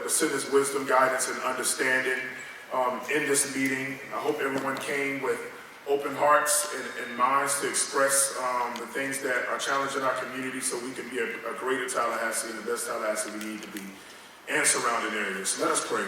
send us wisdom, guidance, and understanding in this meeting. I hope everyone came with open hearts and minds to express the things that are challenging our community so we can be a greater Tallahassee and the best Tallahassee we need to be, and surrounding areas. Let us pray.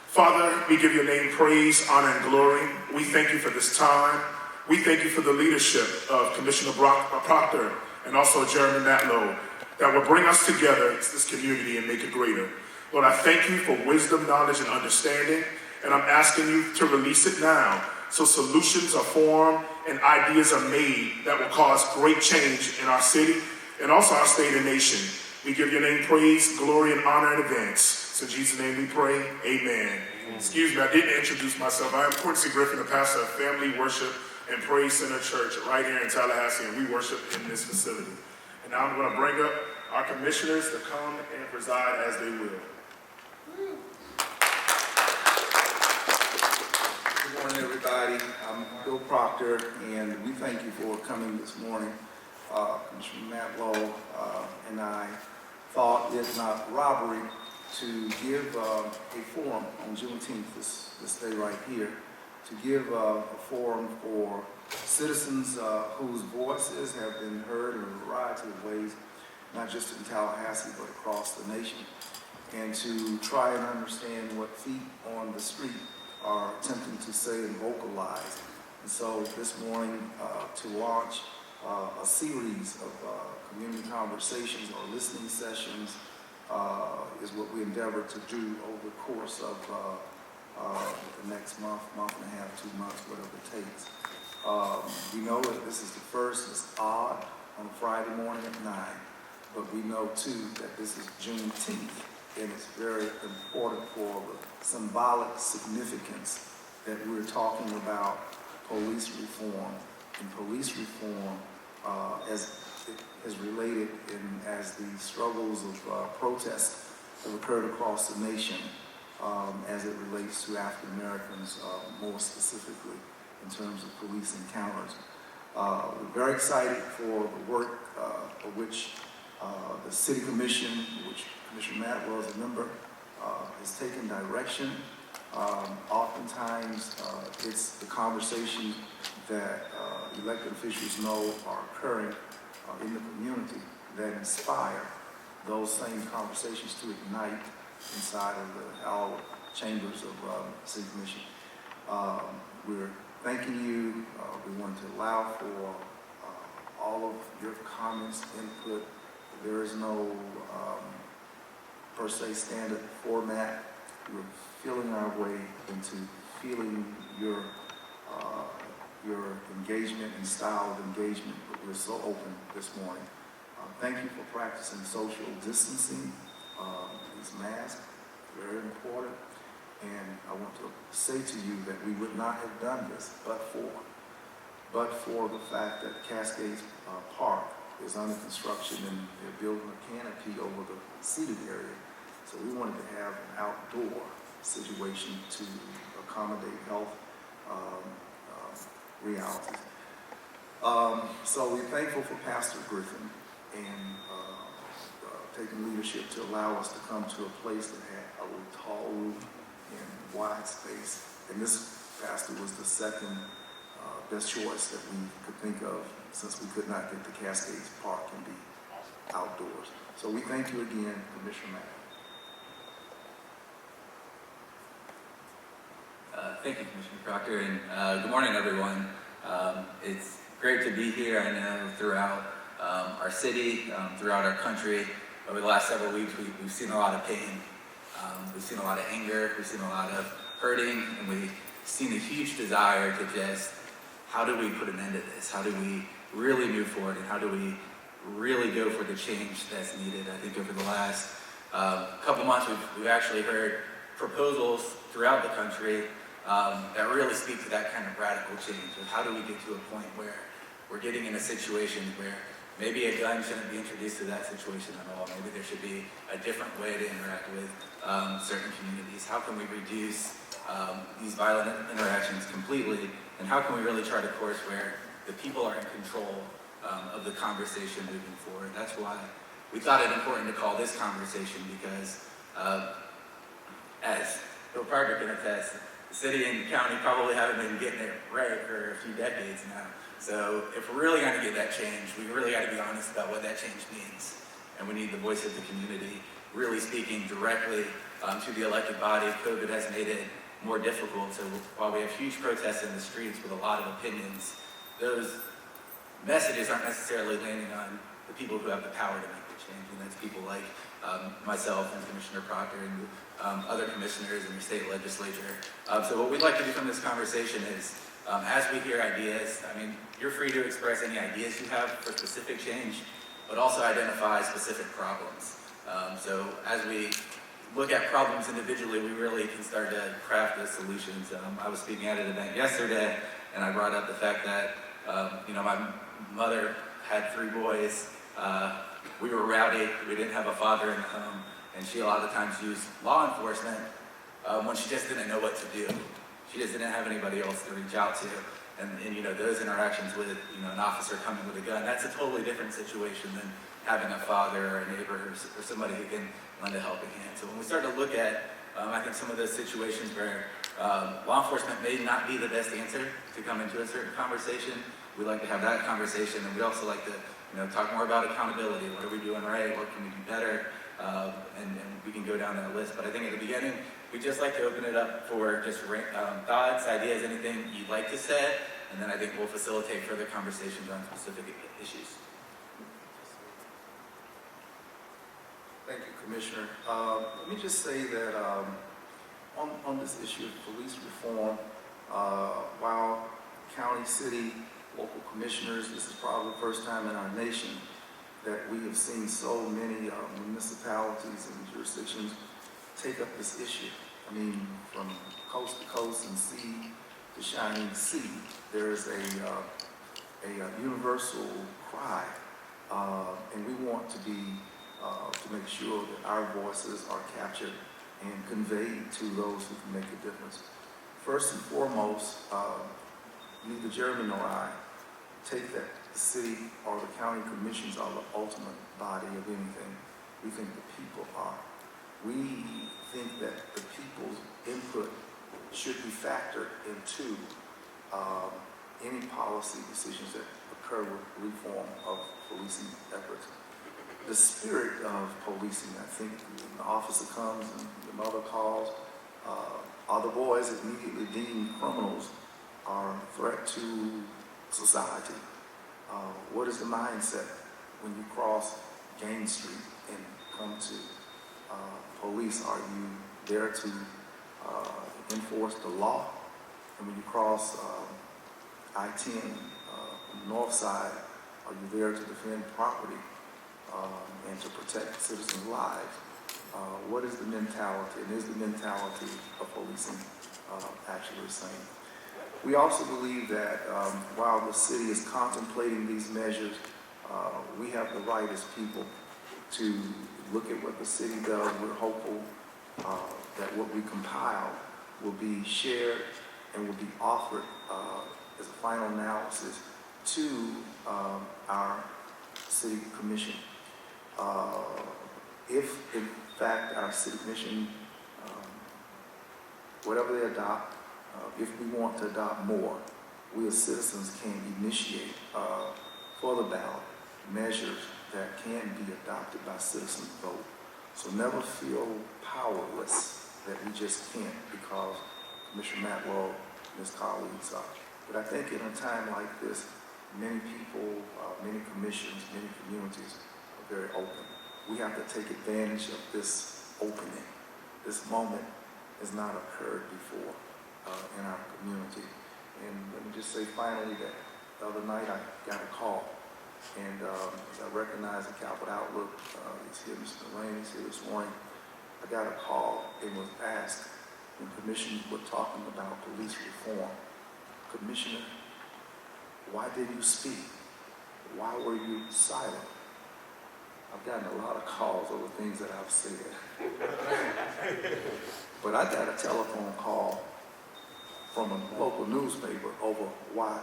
Father, we give your name praise, honor, and glory. We thank you for this time. We thank you for the leadership of Commissioner Proctor and also Chairman Matlow that will bring us together as this community and make it greater. Lord, I thank you for wisdom, knowledge, and understanding, and I'm asking you to release it now so solutions are formed and ideas are made that will cause great change in our city and also our state and nation. We give your name praise, glory, and honor in advance. So in Jesus' name we pray, amen. Excuse me, I didn't introduce myself. I am Quincy Griffin, the pastor of Family Worship and Praise Center Church right here in Tallahassee, and we worship in this facility. And now I'm going to bring up our commissioners to come and preside as they will. Good morning, everybody. I'm Bill Proctor, and we thank you for coming this morning. Commissioner Matlow and I thought it not robbery to give a forum on Juneteenth, this day right here, to give a forum for citizens whose voices have been heard in a variety of ways, not just in Tallahassee, but across the nation, and to try and understand what feet on the street are attempting to say and vocalize. And so this morning, to launch a series of community conversations or listening sessions is what we endeavor to do over the course of the next month and a half, 2 months, whatever it takes. We know that this is the first. It's odd on a Friday morning at 9, but we know too that this is Juneteenth, and it's very important for the symbolic significance that we're talking about police reform, and police reform as it is related as the struggles of protest have occurred across the nation as it relates to African Americans, more specifically in terms of police encounters. We're very excited for the work of which the City Commission, which Commissioner Matlow is a member, has taken direction. Oftentimes, it's the conversations that elected officials know are occurring in the community that inspire those same conversations to ignite inside of our chambers of the City Commission. We're thanking you. We want to allow for all of your comments, input. There is no per se standard format. We're feeling our way into feeling your engagement and style of engagement, but we're so open this morning. Thank you for practicing social distancing. These masks, very important. And I want to say to you that we would not have done this but for the fact that Cascades Park is under construction and they're building a canopy over the seated area. So we wanted to have an outdoor situation to accommodate health realities. So we're thankful for Pastor Griffin and taking leadership to allow us to come to a place that had a little tall roof and wide space. And this pastor was the second best choice that we could think of, since we could not get to Cascades Park and be outdoors. So we thank you again, Commissioner Matt. Thank you, Commissioner Proctor, and good morning, everyone. It's great to be here. I know throughout our city, throughout our country, over the last several weeks, we've seen a lot of pain. We've seen a lot of anger. We've seen a lot of hurting, and we've seen a huge desire to just, how do we put an end to this? How do we really move forward, and how do we really go for the change that's needed? I think over the last couple months, we've actually heard proposals throughout the country that really speak to that kind of radical change of how do we get to a point where we're getting in a situation where maybe a gun shouldn't be introduced to that situation at all. Maybe there should be a different way to interact with certain communities. How can we reduce these violent interactions completely? And how can we really chart a course where the people are in control of the conversation moving forward? That's why we thought it important to call this conversation, because as Bill Proctor can attest, the city and county probably haven't been getting it right for a few decades now. So if we're really going to get that change, we really got to be honest about what that change means. And we need the voice of the community really speaking directly to the elected body. COVID has made it more difficult. So while we have huge protests in the streets with a lot of opinions, those messages aren't necessarily landing on the people who have the power to make the change. And that's people like myself and Commissioner Proctor and other commissioners in your state legislature. So what we'd like to do from this conversation is, as we hear ideas, I mean, you're free to express any ideas you have for specific change, but also identify specific problems. So as we look at problems individually, we really can start to craft those solutions. I was speaking at an event yesterday, and I brought up the fact that, my mother had 3 boys. We were rowdy. We didn't have a father in the home, and she a lot of times used law enforcement when she just didn't know what to do. She just didn't have anybody else to reach out to. And those interactions with, an officer coming with a gun, that's a totally different situation than having a father or a neighbor or somebody who can lend a helping hand. So when we start to look at, I think some of those situations where law enforcement may not be the best answer to come into a certain conversation, we like to have that conversation, and we also like to, talk more about accountability. What are we doing right? What can we do better? And we can go down that list. But I think at the beginning, we just like to open it up for just thoughts, ideas, anything you'd like to say, and then I think we'll facilitate further conversations on specific issues. Thank you, Commissioner. Let me just say that on this issue of police reform, while county, city, local commissioners, this is probably the first time in our nation that we have seen so many municipalities and jurisdictions take up this issue. I mean, from coast to coast and sea to shining sea, there is a universal cry, and we want to be to make sure that our voices are captured and conveyed to those who can make a difference. First and foremost, neither Jeremy nor I take that the city or the county commissions are the ultimate body of anything. We think the people are. We think that the people's input should be factored into any policy decisions that occur with reform of policing efforts. The spirit of policing, I think, when the officer comes and the mother calls, are the boys immediately deemed criminals are a threat to society? What is the mindset when you cross Gain Street and come to police? Are you there to enforce the law? And when you cross I-10 on the north side, are you there to defend property and to protect citizens' lives? What is the mentality, and is the mentality of policing actually the same? We also believe that while the city is contemplating these measures, we have the right as people to look at what the city does. We're hopeful that what we compile will be shared and will be offered as a final analysis to our city commission. If in fact our city commission, whatever they adopt, if we want to adopt more, we as citizens can initiate for the ballot measures that can be adopted by citizen vote. So never feel powerless that we just can't because Commissioner Matlow and his colleagues are. But I think in a time like this, many people, many commissions, many communities are very open. We have to take advantage of this opening. This moment has not occurred before in our community. And let me just say finally that the other night I got a call, and as I recognize the Capital Outlook, it's here, Mr. Lane is here this morning. I got a call and was asked when commissioners were talking about police reform, Commissioner, why did you speak? Why were you silent? I've gotten a lot of calls over things that I've said. But I got a telephone call from a local newspaper over why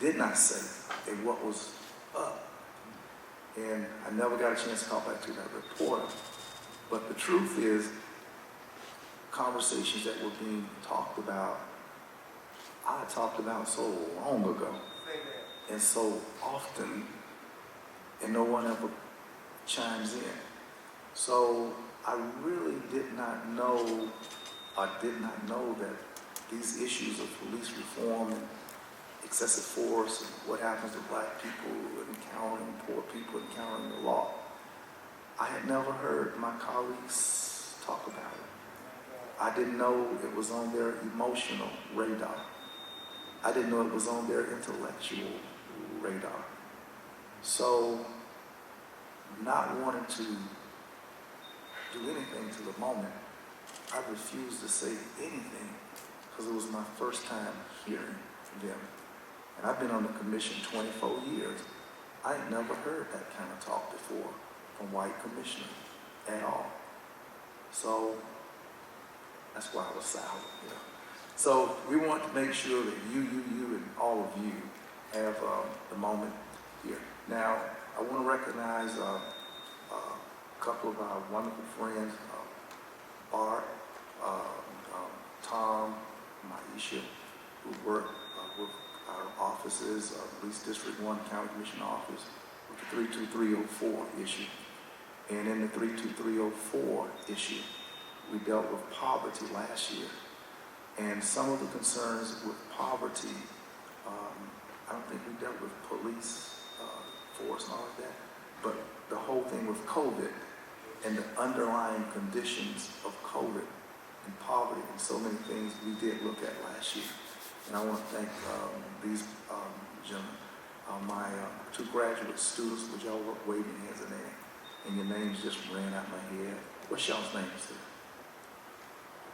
didn't I say and what was up. And I never got a chance to call back to that reporter. But the truth is, conversations that were being talked about, I talked about so long ago and so often, and no one ever chimes in. So I really did not know that these issues of police reform and excessive force and what happens to black people encountering poor people encountering the law, I had never heard my colleagues talk about it. I didn't know it was on their emotional radar. I didn't know it was on their intellectual radar. So, not wanting to do anything to the moment, I refused to say anything because it was my first time hearing from them. And I've been on the commission 24 years. I ain't never heard that kind of talk before from white commissioners at all. So that's why I was silent. So we want to make sure that you, and all of you have the moment here. Now, I want to recognize a couple of our wonderful friends, Art, Tom, Maisha, who work with our offices, Police District 1 County Commission Office, with the 32304 issue. And in the 32304 issue, we dealt with poverty last year. And some of the concerns with poverty, I don't think we dealt with police force and all of that, but the whole thing with COVID and the underlying conditions of COVID and poverty and so many things we did look at last year. And I want to thank these gentlemen. My two graduate students, which y'all were waving hands in there, and your names just ran out my head. What's y'all's names today?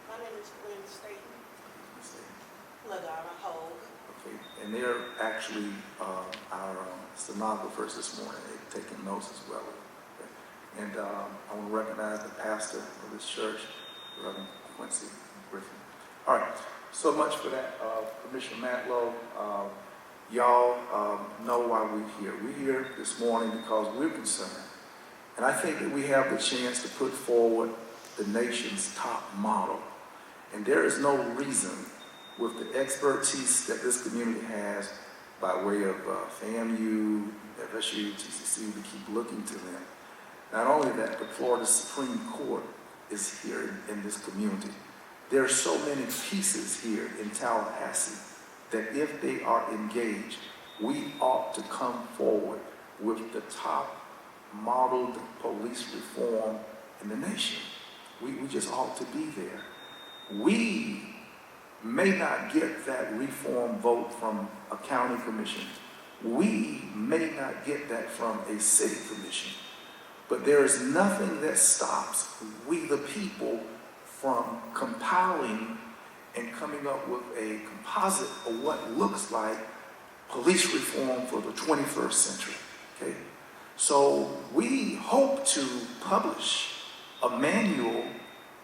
My name is Gwen Staten. LaDonna Hogue. Okay, and they're actually our stenographers this morning. They've taken notes as well. Okay. And I want to recognize the pastor of this church, Reverend Quincy Griffin. All right, so much for that. Commissioner Matlow, y'all know why we're here. We're here this morning because we're concerned. And I think that we have the chance to put forward the nation's top model. And there is no reason, with the expertise that this community has by way of FAMU, FSU, TCC, we keep looking to them. Not only that, but Florida Supreme Court is here in this community. There are so many pieces here in Tallahassee that if they are engaged, we ought to come forward with the top modeled police reform in the nation. We just ought to be there. We may not get that reform vote from a county commission. We may not get that from a city commission. But there is nothing that stops we the people from compiling and coming up with a composite of what looks like police reform for the 21st century. Okay? So we hope to publish a manual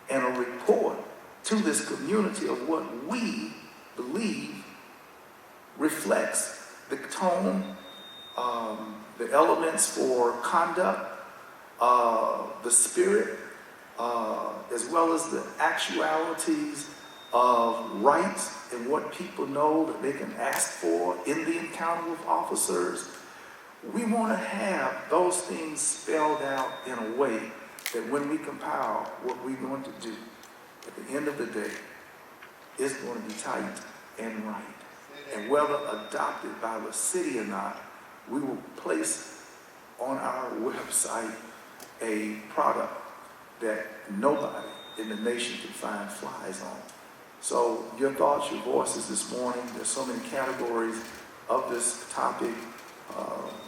and a report to this community of what we believe reflects the tone, the elements for conduct, the spirit, as well as the actualities of rights and what people know that they can ask for in the encounter with officers. We want to have those things spelled out in a way that when we compile what we're going to do, at the end of the day, it's going to be tight and right. And whether adopted by the city or not, we will place on our website a product that nobody in the nation can find flies on. So your thoughts, your voices this morning, there's so many categories of this topic.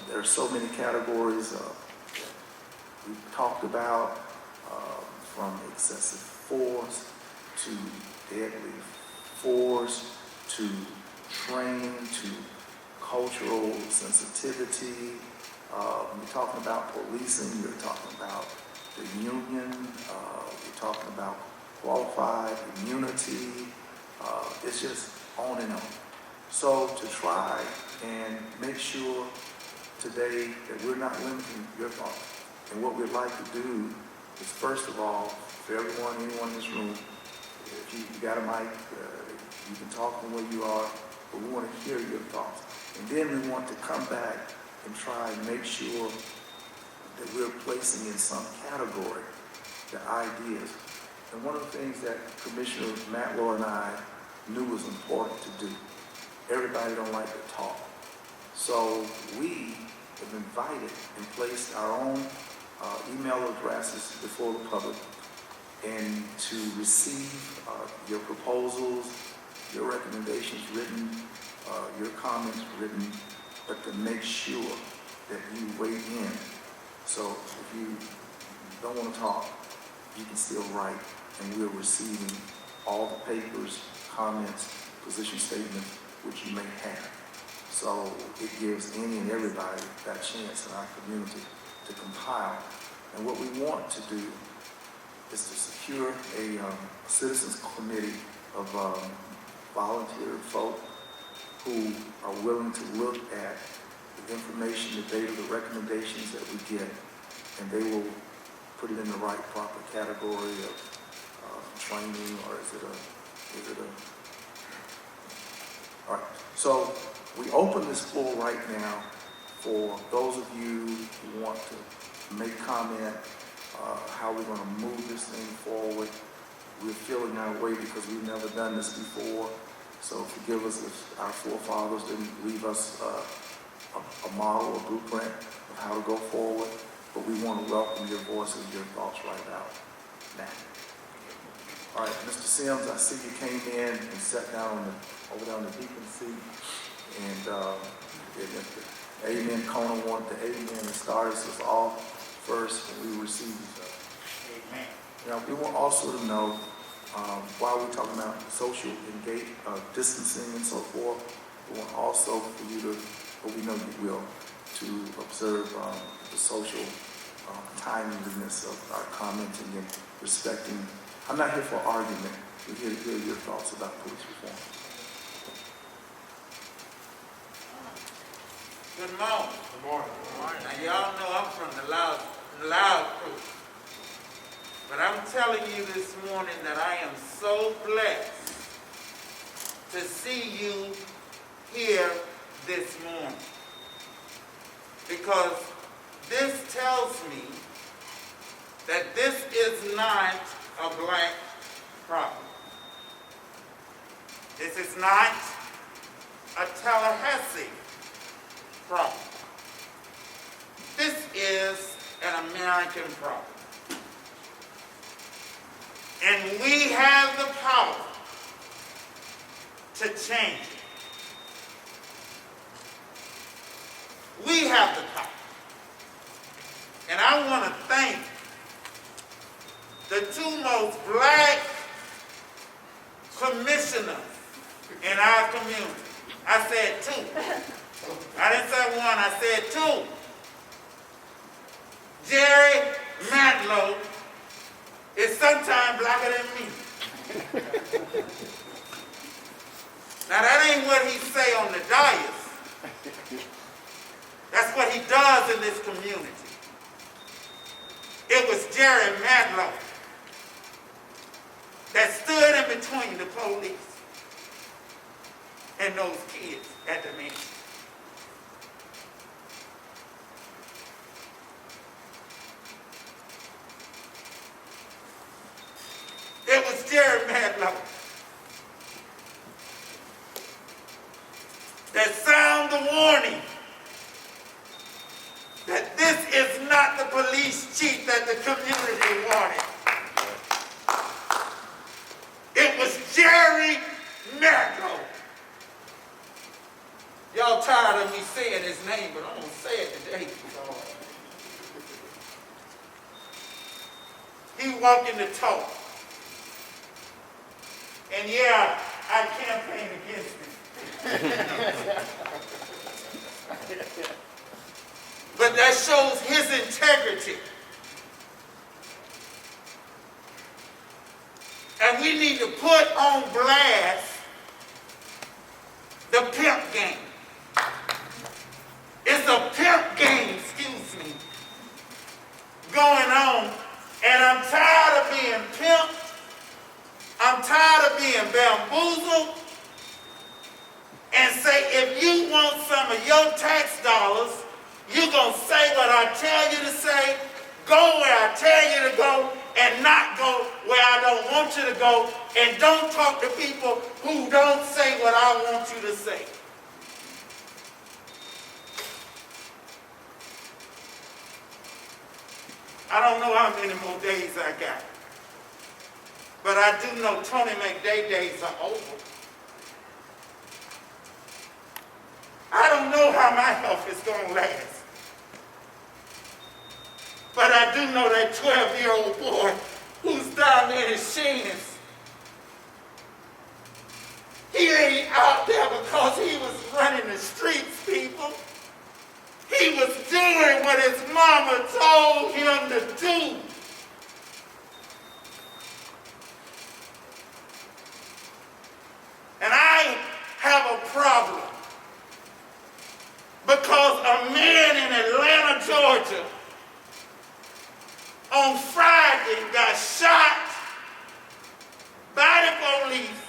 There are so many categories we've talked about, from excessive force to deadly force to training to cultural sensitivity. We're talking about policing, you're talking about the union, we're talking about qualified immunity. It's just on and on. So to try and make sure today that we're not limiting your thoughts. And what we'd like to do is, first of all, for anyone in this room, if you got a mic, you can talk from where you are, but we want to hear your thoughts. And then we want to come back and try and make sure that we're placing in some category the ideas. And one of the things that Commissioner Matlow and I knew was important to do, everybody don't like to talk. So we have invited and placed our own email addresses before the public and to receive your proposals, your recommendations written, your comments written, but to make sure that you weigh in. So if you don't want to talk, you can still write, and we're receiving all the papers, comments, position statements, which you may have. So it gives any and everybody that chance in our community to compile. And what we want to do is to secure a citizens committee of volunteer folk who are willing to look at the information, the data, the recommendations that we get, and they will put it in the right proper category of training, or is it a, all right. So we open this floor right now for those of you who want to make comment, how we're going to move this thing forward. We're feeling our way because we've never done this before. So forgive us if our forefathers didn't leave us a model, a blueprint of how to go forward. But we want to welcome your voices, your thoughts right out now. All right, Mr. Sims, I see you came in and sat down over there on the deacon seat. And Amen Kona wanted to amen and start us off first, and we receive each other. Amen. Now, we want also to know, while we're talking about social distancing and so forth, we want also for you to, but we know you will, to observe the social timeliness of our commenting and respecting. I'm not here for argument. We're here to hear your thoughts about police reform. Good morning. Good morning. Good morning. Now y'all know I'm from the loud crew. But I'm telling you this morning that I am so blessed to see you here this morning. Because this tells me that this is not a black problem. This is not a Tallahassee problem. This is an American problem. And we have the power to change it. We have the power. And I want to thank the two most black commissioners in our community. I said two. I didn't say one, I said two. Jerry Matlow is sometimes blacker than me. Now that ain't what he say on the dais. That's what he does in this community. It was Jerry Matlow that stood in between the police and those kids at the mansion. It was Jerry Matlow that sounded the warning that this is not the police chief that the community wanted. It was Jerry Matlow. Y'all tired of me saying his name, but I'm going to say it today. He walking the talk. And yeah, I campaigned against him. But that shows his integrity. And we need to put on blast the pimp game. It's a pimp game, going on. And I'm tired of being pimped. I'm tired of being bamboozled and say, if you want some of your tax dollars, you're going to say what I tell you to say, go where I tell you to go, and not go where I don't want you to go, and don't talk to people who don't say what I want you to say. I don't know how many more days I got, but I do know Tony McDay days are over. I don't know how my health is going to last, but I do know that 12-year-old boy who's down there in Sheen's, he ain't out there because he was running the streets, people. He was doing what his mama told him to do. And I have a problem because a man in Atlanta, Georgia, on Friday got shot by the police.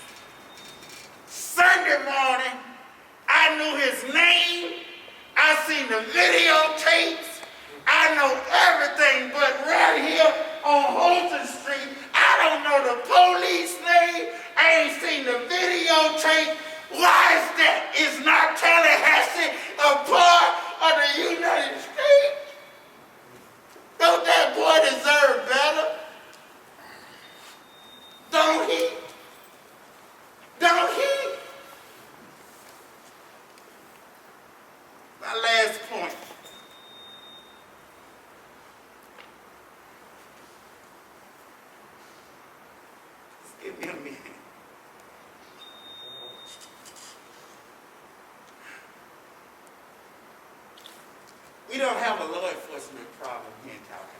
Sunday morning, I knew his name. I seen the videotapes. I know everything, but right here on Holton Street, I don't know the police name. I ain't seen the videotape. Why is that? Is not Tallahassee a part of the United States? Don't that boy deserve better? Don't he? Don't he? My last point. Just give me a minute. We don't have a law enforcement problem here in Tallahassee.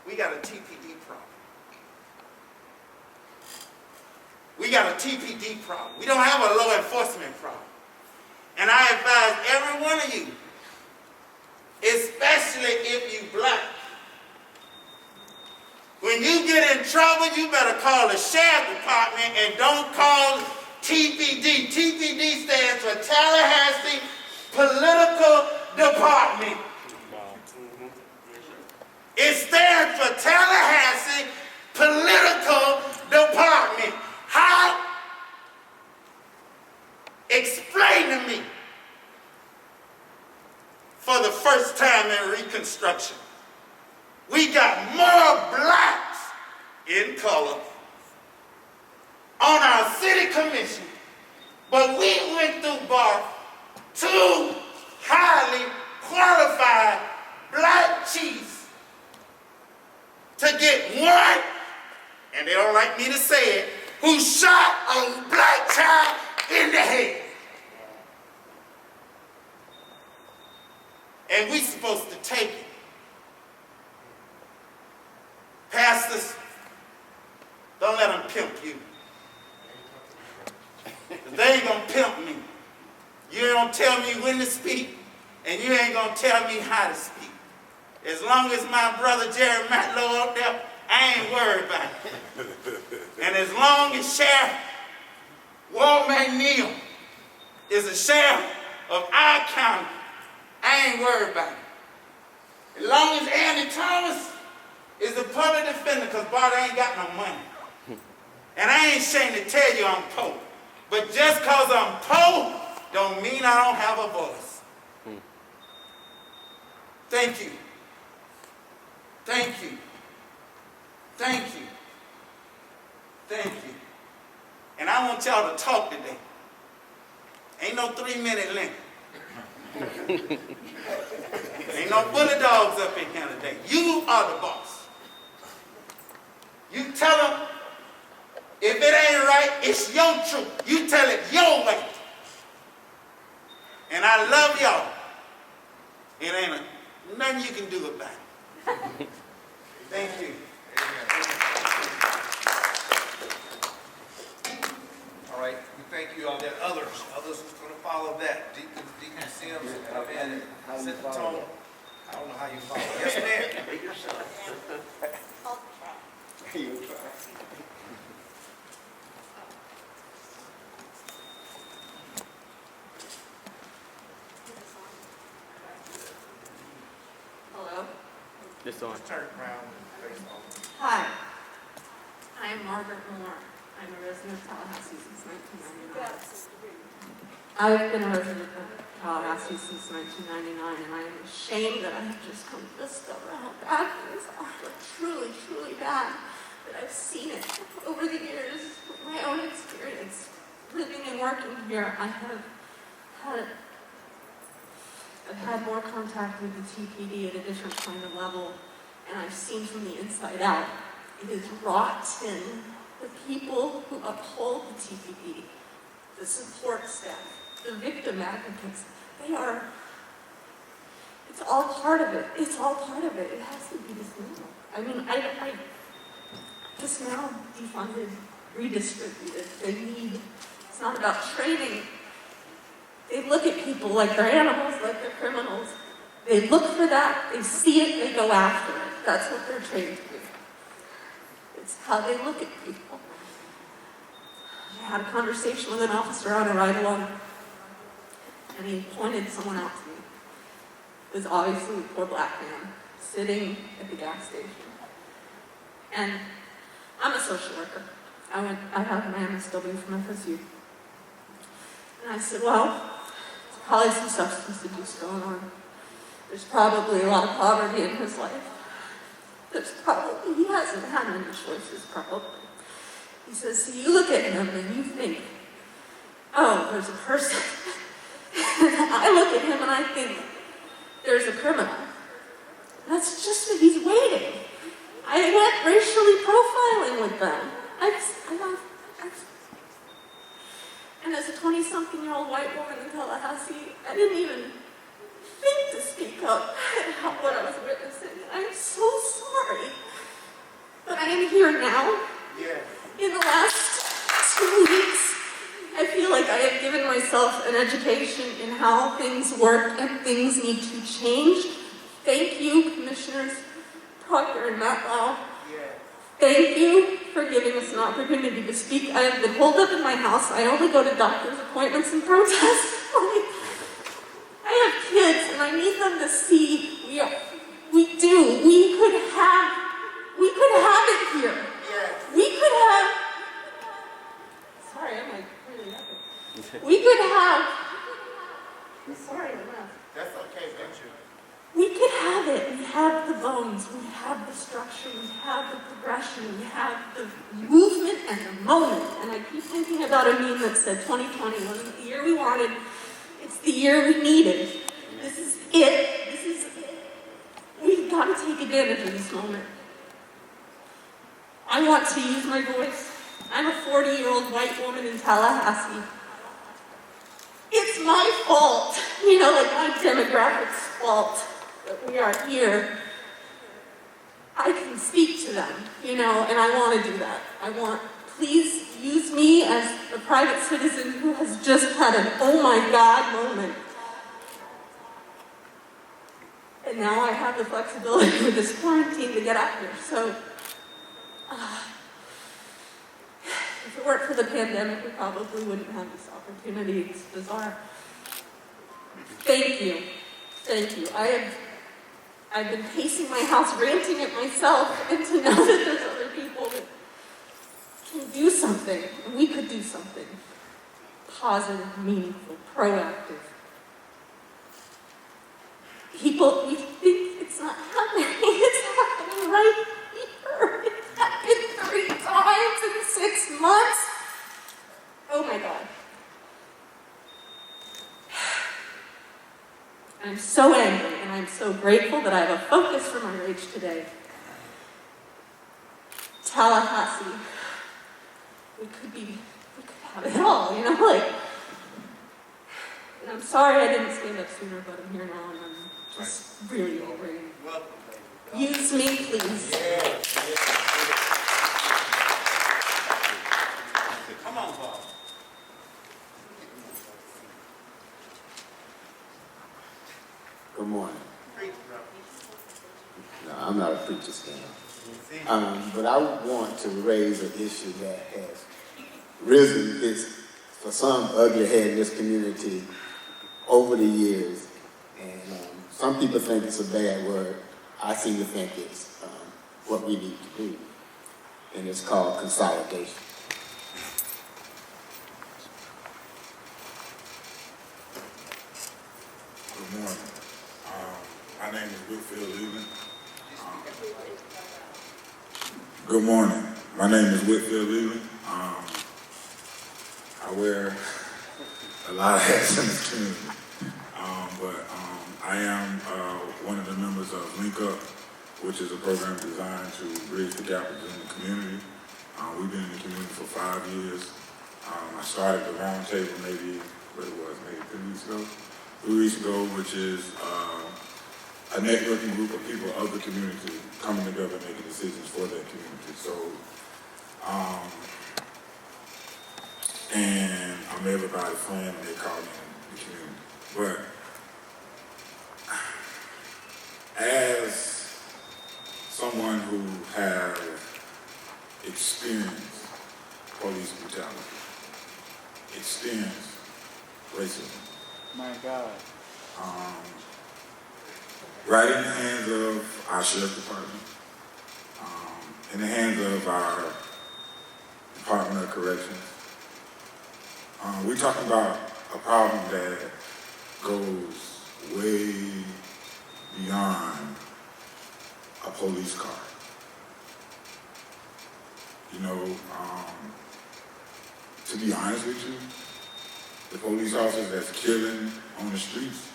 We got a TPD problem. We got a TPD problem. We don't have a law enforcement problem. And I advise every one of you, especially if you black, when you get in trouble, you better call the sheriff department and don't call TPD. TPD stands for Tallahassee Political Department. It stands for Tallahassee Political Department. How? Explain to me. For the first time in Reconstruction, we got more blacks in color on our city commission, but we went through bar two highly qualified black chiefs to get one, and they don't like me to say it, who shot a black child in the head. And we supposed to take it. Pastors, don't let them pimp you. They ain't gonna pimp me. You ain't gonna tell me when to speak, and you ain't gonna tell me how to speak. As long as my brother Jerry Matlow up there, I ain't worried about it. And as long as Sheriff Walt McNeil is the sheriff of our county, I ain't worried about it. As long as Andy Thomas is the public defender, because Bart ain't got no money. And I ain't ashamed to tell you I'm poor. But just because I'm poor, don't mean I don't have a voice. Thank you. Thank you. Thank you. Thank you. And I want y'all to talk today. Ain't no 3-minute limit. Ain't no bully dogs up in here today. You are the boss. You tell them, if it ain't right, it's your truth. You tell it your way. And I love y'all. It ain't nothing you can do about it. Thank you. All right, we thank you all. There are others who's going to follow that. Deacon Sims will come in and set the tone. I don't know how you follow. Yes, ma'am. Okay, This on. Just turn around and face off. Hi, I am Margaret Moore. I'm a resident of Tallahassee since 1999. I've been a resident of Tallahassee since 1999, and I am ashamed that I have just come to discover how bad things are, like truly, truly bad. But I've seen it over the years, with my own experience, living and working here. I've had more contact with the TPD at a different kind of level, and I've seen from the inside out. It is rotten. The people who uphold the TPD, the support staff, the victim advocates, it's all part of it. It's all part of it. It has to be dismantled. I mean, I just now defunded, redistributed. It's not about training. They look at people like they're animals, like they're criminals. They look for that, they see it, they go after it. That's what they're trained to do. It's how they look at people. I had a conversation with an officer on a ride along, and he pointed someone out to me. It was obviously a poor black man sitting at the gas station. And I'm a social worker. I have my MSW from FSU. And I said, well, there's probably some substance abuse going on. There's probably a lot of poverty in his life. He hasn't had many choices, probably. He says, so you look at him and you think, oh, there's a person. I look at him and I think, there's a criminal. That's just that he's waiting. I went racially profiling with them. And as a 20-something-year-old white woman in Tallahassee, I didn't even think to speak up about what I was witnessing. I'm so sorry. But I am here now. Yes. In the last 2 weeks, I feel like I have given myself an education in how things work and things need to change. Thank you, Commissioners Proctor and Matlow. Yes. Thank you for giving us an opportunity to speak. I have been holed up in my house. I only go to doctor's appointments and protest. I have kids, and I need them to see we could have it here. Yes. We could have. Sorry, I'm like really epic. We could have. I'm sorry, I'm not. That's okay, Benjamin. We could have it. We have the bones. We have the structure. We have the progression. We have the movement and the moment. And I keep thinking about a meme that said 2020 wasn't the year we wanted. It's the year we needed. This is it. This is it. We've got to take advantage of this moment. I want to use my voice. I'm a 40-year-old white woman in Tallahassee. It's my fault, like my demographic's fault that we are here. I can speak to them, and I want to do that. Please use me as a private citizen who has just had an oh my God moment. And now I have the flexibility with this quarantine to get out here. So, if it weren't for the pandemic, we probably wouldn't have this opportunity. It's bizarre. Thank you. Thank you. I've been pacing my house, ranting at myself, and to know that there's other people that can do something, and we could do something positive, meaningful, proactive. We think it's not happening. It's happening right here. It's happened 3 times in 6 months. Oh my God. I'm so angry, and I'm so grateful that I have a focus for my rage today. Tallahassee. We could have it all, and I'm sorry I didn't stand up sooner, but I'm here now, and I'm just really angry. Welcome, baby. Use me, please. Yes. Come on, Bob. Good morning. Preach, brother. No, I'm not a preacher stand. See? But I want to raise an issue that has risen its for some ugly head in this community over the years. And some people think it's a bad word. I seem to think it's what we need to do, and it's called consolidation. Good morning. My name is Whitfield Leland. Good morning. My name is Whitfield Leland. I wear a lot of hats in this community, but I am one of the members of Link Up, which is a program designed to bridge the gap within the community. We've been in the community for 5 years. I started the roundtable maybe 3 weeks ago. 3 weeks ago, which is a networking group of people of the community coming together and making decisions for that community. So, and I'm everybody's friend when they call me in the community. But as someone who has experienced police brutality, experienced racism, My God. right in the hands of our sheriff department, in the hands of our Department of Corrections. We're talking about a problem that goes way beyond a police car. You know, to be honest with you, the police officers that's killing on the streets,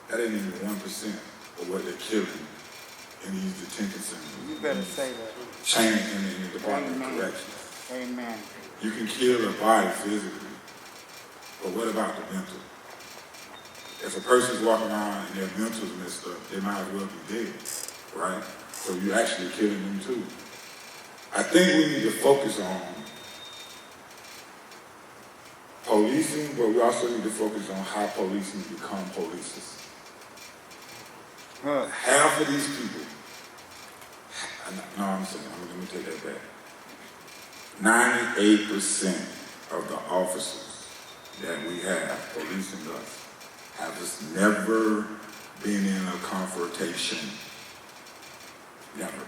that ain't even 1% of what they're killing in these detention centers. You better say that. Chain in the Department of Corrections. Amen. You can kill a body physically, but what about the mental? If a person's walking around and their mental's messed up, they might as well be dead, right? So you're actually killing them too. I think we need to focus on policing, but we also need to focus on how policing become policers. Half of these people, let me take that back. 98% of the officers that we have policing us have just never been in a confrontation. Never.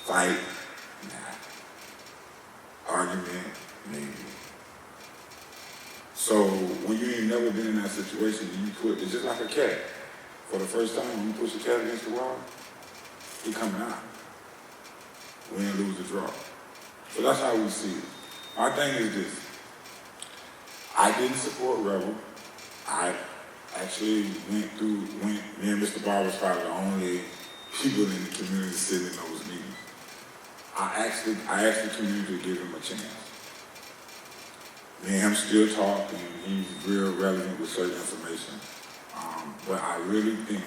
Fight, nah. Argument, maybe. So when you ain't never been in that situation, it's just like a cat. For the first time, when you push a cat against the wall, he coming out. Win, lose, or draw. So that's how we see it. My thing is this. I didn't support Rebel. I actually me and Mr. Barber was probably the only people in the community sitting in those meetings. I asked the community to give him a chance. Me and him still talk, and he's real relevant with certain information. But I really think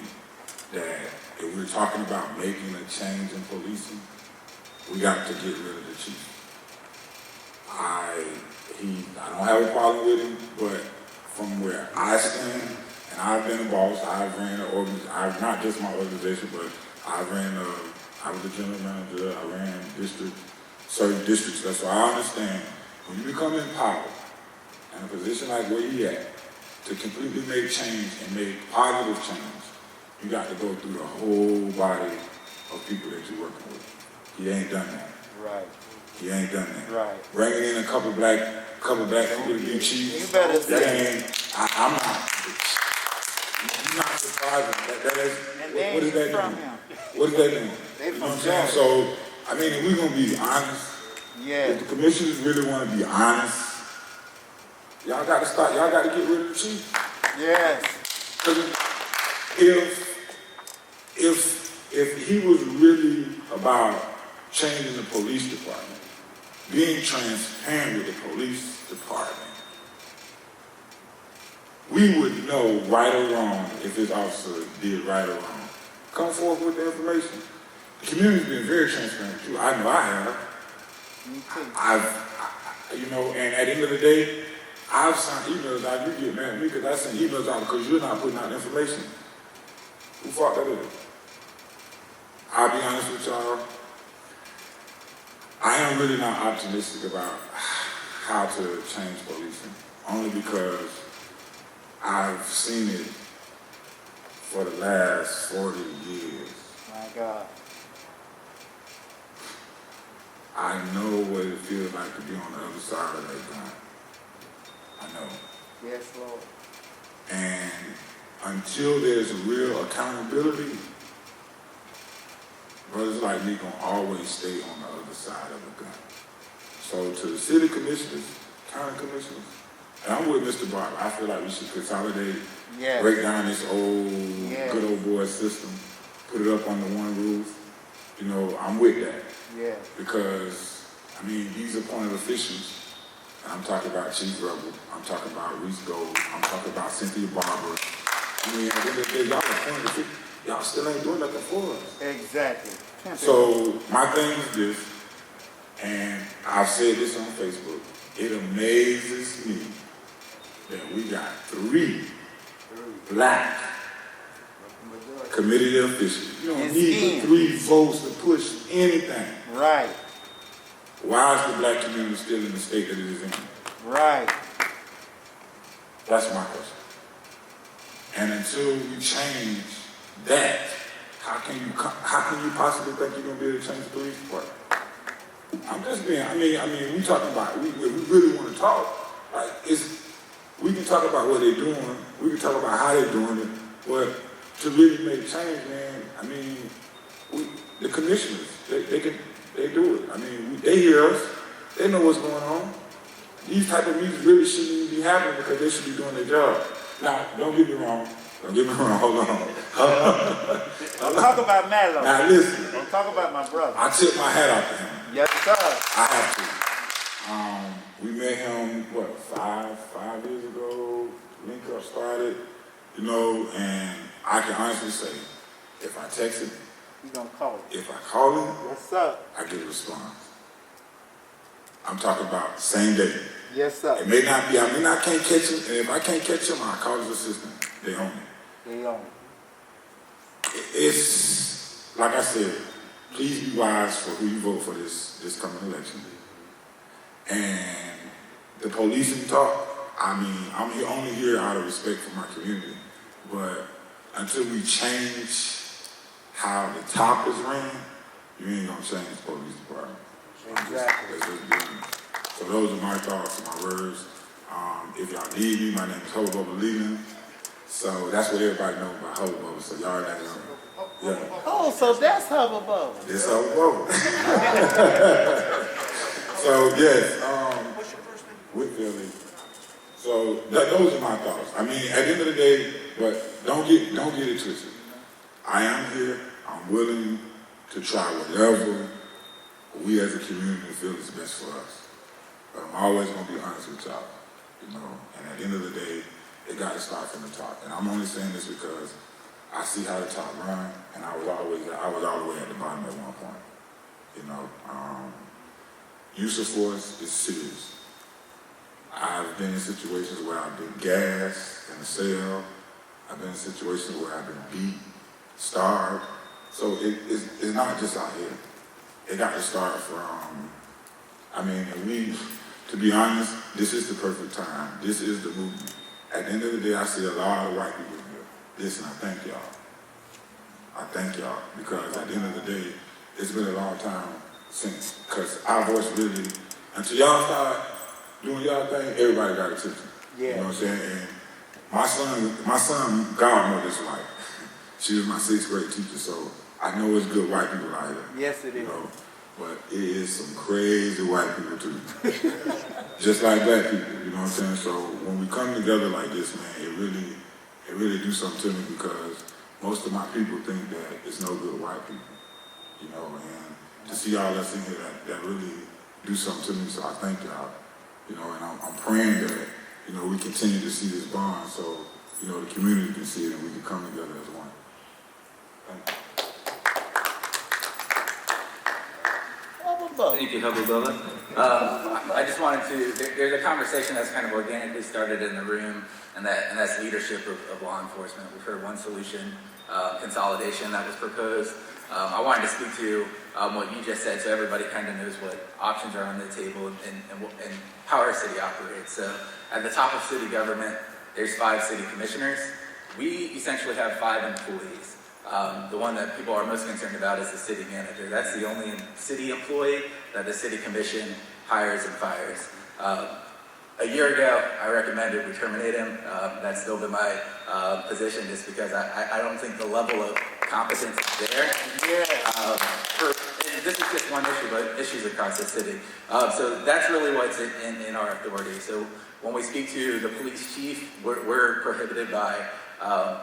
that if we're talking about making a change in policing, we got to get rid of the chief. I don't have a problem with him, but from where I stand, and I've been a boss, I've ran an organization, not just my organization, but I was the general manager, I ran certain districts. That's why I understand when you become in power, in a position like where you at, to completely make change and make positive change, you got to go through the whole body of people that you're working with. He ain't done that. Right. He ain't done that. Right. Bringing in a couple black people to be chiefs. You better that ain't. I'm not. You're not surprising. What is that doing? What is that doing? They You know what I'm from saying? So, I mean, if we're gonna be honest, if the commissioners really want to be honest, y'all got to start. Y'all got to get rid of the chief. Yes. Because if he was really about changing the police department, being transparent with the police department, we would know right or wrong if his officer did right or wrong. Come forward with the information. The community's been very transparent with you. I know I have. Me too. And at the end of the day, I've sent emails out. You get mad at me because I sent emails out because you're not putting out information. Who fault that is? I'll be honest with y'all. I am really not optimistic about how to change policing, only because I've seen it for the last 40 years. My God. I know what it feels like to be on the other side of that gun. I know. Yes, Lord. And until there's real accountability, brothers like me gonna always stay on the other side of the gun. So to the city commissioners, county commissioners, and I'm with Mr. Barber, I feel like we should consolidate, Yes. break down this old, Yes. good old boy system, put it up under one roof. You know, I'm with that. Yes. Because, I mean, these appointed officials, and I'm talking about Chief Rebel, I'm talking about Reese Gold, I'm talking about Cynthia Barber. I mean, at the end of the day, y'all appointed officials, y'all still ain't doing nothing for us. Exactly. So, my thing is this, and I've said this on Facebook, it amazes me that we got 3 black committee officials. You don't Yes, need but 3 votes to push anything. Right. Why is the black community still in the state that it is in? Right. That's my question. And until we change that, how can you possibly think you're gonna be able to change the police department? I'm just being, I mean, we talking about, we really want to talk, like, we can talk about what they're doing, we can talk about how they're doing it, but to really make change, man, I mean, the commissioners, they do it. I mean, they hear us, they know what's going on. These type of meetings really shouldn't even be happening because they should be doing their job. Now, don't get me wrong, hold on. Don't talk about Matlow. Now listen, Don't talk about my brother. I tip my hat out to him. Yes, sir. I have to. We met him, 5 years ago, Link Up started, you know, and I can honestly say, if I text him, You gonna call it? if I call him, Yes, sir. I get a response. I'm talking about same day. Yes, sir. It may not be, I can't catch him, and if I can't catch him, I call his assistant. They own it. They on. It's, like I said, please be wise for who you vote for this coming election. And the policing talk, I mean, I'm only here out of respect for my community, but until we change how the top is ran, you ain't gonna change the police department. Exactly. That's just being honest. So those are my thoughts and my words. If y'all need me, my name is Hope Bubba Leland. So that's what everybody knows about Hope Bubba. So y'all already know. Yeah. Oh, so that's Hubba Bubba. This Hope Bubba. So yes, What's your first name? Whitfield Lee. So those are my thoughts. I mean, at the end of the day, but don't get it twisted. I am here. I'm willing to try whatever we as a community feel is best for us. But I'm always gonna be honest with y'all, you know. And at the end of the day, it got to start from the top. And I'm only saying this because I see how the top run, and I was all the way at the bottom at one point. You know, use of force is serious. I've been in situations where I've been gassed in a cell. I've been in situations where I've been beat, starved. So it's not just out here. It got to start from, to be honest, this is the perfect time. This is the movement. At the end of the day, I see a lot of white people here. Listen, I thank y'all. I thank y'all because at the end of the day, it's been a long time since, because our voice really, until y'all start doing y'all thing, everybody got attention. Yeah. You know what I'm saying? And my son, godmother's wife, she was my 6th grade teacher, so I know it's good white people out here. Yes, it is. You know, but it is some crazy white people too. Just like black people, you know what I'm saying? So when we come together like this, man, it really do something to me because most of my people think that it's no good white people, you know, and to see all us in here that really do something to me, so I thank y'all, you know, and I'm praying that, you know, we continue to see this bond so, you know, the community can see it and we can come together as one. Thank you. Thank you, Hubba Bubba. I just wanted to, there's a conversation that's kind of organically started in the room, and that's leadership of law enforcement. We've heard one solution, consolidation that was proposed. I wanted to speak to what you just said so everybody kind of knows what options are on the table and how our city operates. So at the top of city government, there's 5 city commissioners. we essentially have 5 employees. The one that people are most concerned about is the city manager. That's the only city employee that the city commission hires and fires. A year ago, I recommended we terminate him. That's still been my position, just because I don't think the level of competence is there. And this is just one issue, but issues across the city. So that's really what's in our authority. So when we speak to the police chief, we're prohibited by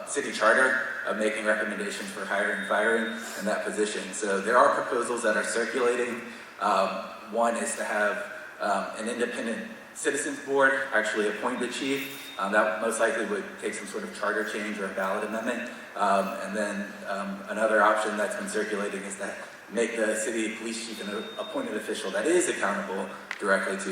city charter of making recommendations for hiring and firing in that position. So there are proposals that are circulating. One is to have an independent citizens board actually appoint the chief. That most likely would take some sort of charter change or a ballot amendment. And then another option that's been circulating is that make the city police chief an appointed official that is accountable directly to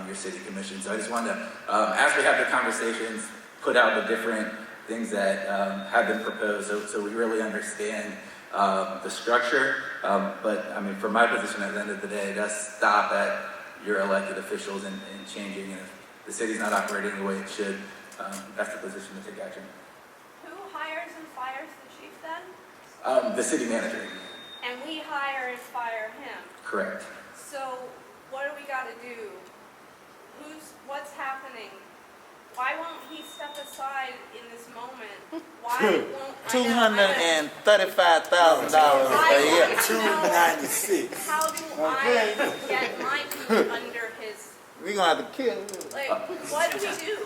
your city commission. So I just wanted to, as we have the conversations, put out the different things that have been proposed, so we really understand the structure. But I mean, from my position, at the end of the day, it does stop at your elected officials and changing. And if the city's not operating the way it should, that's the position to take action. Who hires and fires the chief then? The city manager. And we hire and fire him. Correct. So what do we got to do? What's happening? Why won't he step aside in this moment? Why won't $235,000 a year. $296. How do I get my feet under his? We're gonna have to kill him. Like, what do we do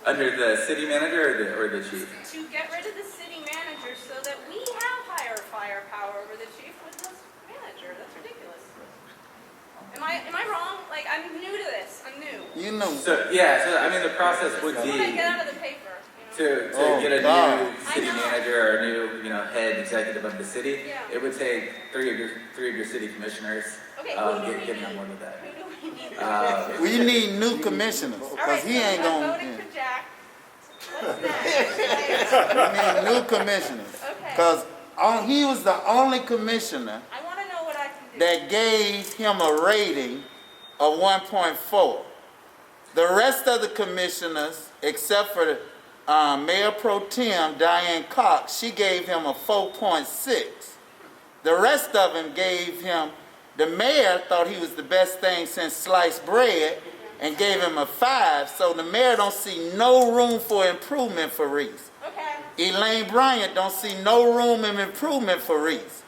Under the city manager or the chief? to get rid of the city manager so that we have higher firepower over the chief with this manager? That's ridiculous. Am I wrong? Like, I'm new to this. I'm new. You know. So yeah, so I mean the process would What be I get out of the paper? to Oh, get a God. new city I know. manager or a new head executive of the city. Yeah. It would take three of your city commissioners Okay, who do we getting on need? board with that. Who do we need? We need new commissioners, All because right, he so ain't I'm gonna. voting for Jack. What's next? We need new commissioners, Okay. because he was the only commissioner I want to know what I can do. that gave him a rating of 1.4. The rest of the commissioners, except for Mayor Pro Tem Diane Cox, she gave him a 4.6. The rest of them gave him, the mayor thought he was the best thing since sliced bread and gave him a 5. So the mayor don't see no room for improvement for Reese. Okay. Elaine Bryant don't see no room in improvement for Reese.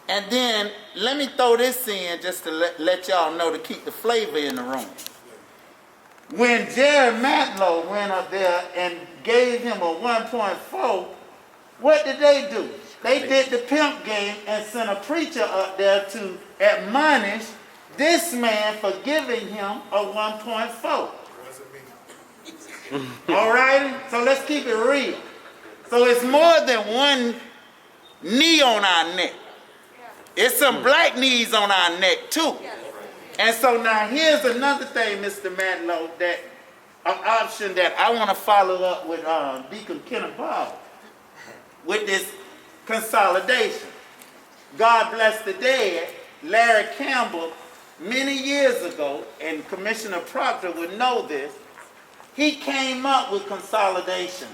And then let me throw this in just to let y'all know, to keep the flavor in the room. When Jerry Matlow went up there and gave him a 1.4, what did they do? They did the pimp game and sent a preacher up there to admonish this man for giving him a 1.4. All righty? So let's keep it real. So it's more than one knee on our neck. It's some black knees on our neck too. And so now here's another thing, Mr. Matlow, that an option that I want to follow up with Deacon Kenneth Bob with this consolidation. God bless the dead, Larry Campbell, many years ago, and Commissioner Proctor would know this, he came up with consolidation.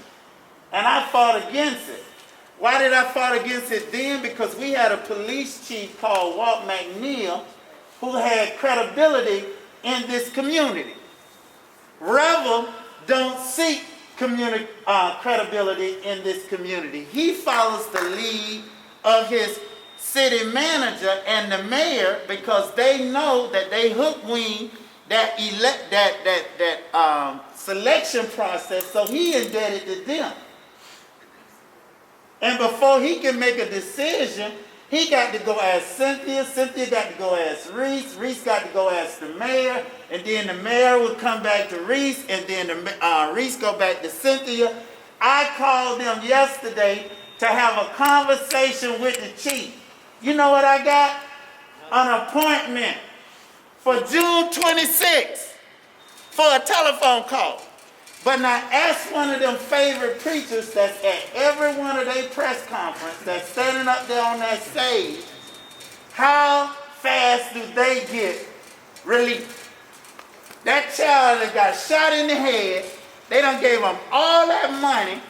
And I fought against it. Why did I fight against it then? Because we had a police chief called Walt McNeil who had credibility in this community. Revel don't seek credibility in this community. He follows the lead of his city manager and the mayor because they know that they hook-wing that selection process, so he indebted to them. And before he can make a decision, he got to go ask Cynthia, Cynthia got to go ask Reese, Reese got to go ask the mayor, and then the mayor would come back to Reese, and then Reese go back to Cynthia. I called them yesterday to have a conversation with the chief. You know what I got? An appointment for June 26th for a telephone call. But now ask one of them favorite preachers that's at every one of their press conference that's standing up there on that stage, how fast do they get relief? That child that got shot in the head, they done gave him all that money,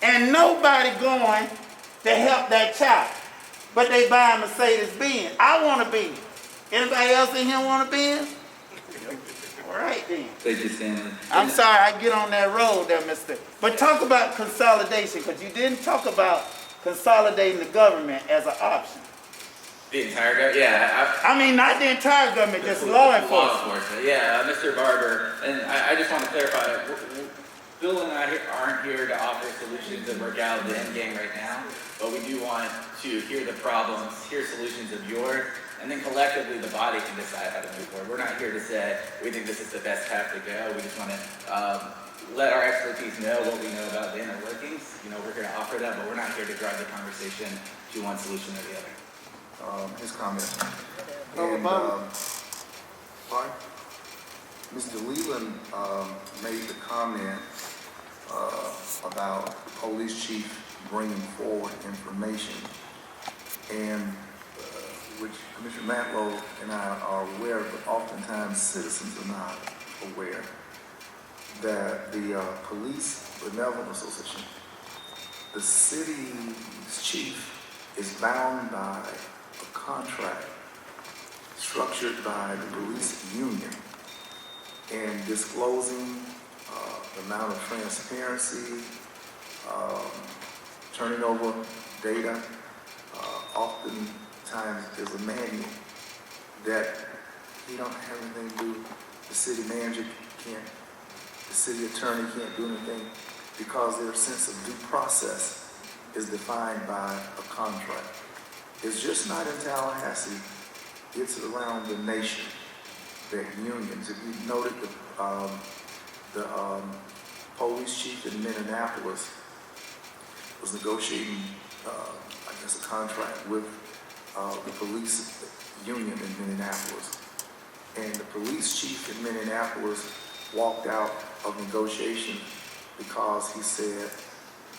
and nobody going to help that child. But they buy a Mercedes-Benz. I want a Benz. Anybody else in here want a Benz? All right then. Thank you, Stanley. I'm sorry I get on that road there, mister. But talk about consolidation, because you didn't talk about consolidating the government as an option. The entire government, yeah. I mean, not the entire government, just law enforcement. Yeah, Mr. Barber, and I just want to clarify, Bill and I aren't here to offer solutions that work out the end game right now, but we do want to hear the problems, hear solutions of yours, and then collectively the body can decide how to move forward. We're not here to say we think this is the best path to go. We just want to let our expertise know what we know about the inner workings. You know, we're here to offer that, but we're not here to drive the conversation to one solution or the other. His comment. Oh, And, pardon? Mr. Leland made the comment about the police chief bringing forward information, and which Commissioner Matlow and I are aware of, but oftentimes citizens are not aware, that the Police Benevolent Association, the city's chief, is bound by a contract structured by the police union, and disclosing the amount of transparency, turning over data, oftentimes there's a manual that he don't have anything to do. The city manager can't, the city attorney can't do anything, because their sense of due process is defined by a contract. It's just not in Tallahassee, it's around the nation that unions, if you noted the police chief in Minneapolis was negotiating, I guess, a contract with the police union in Minneapolis. And the police chief in Minneapolis walked out of negotiations because he said,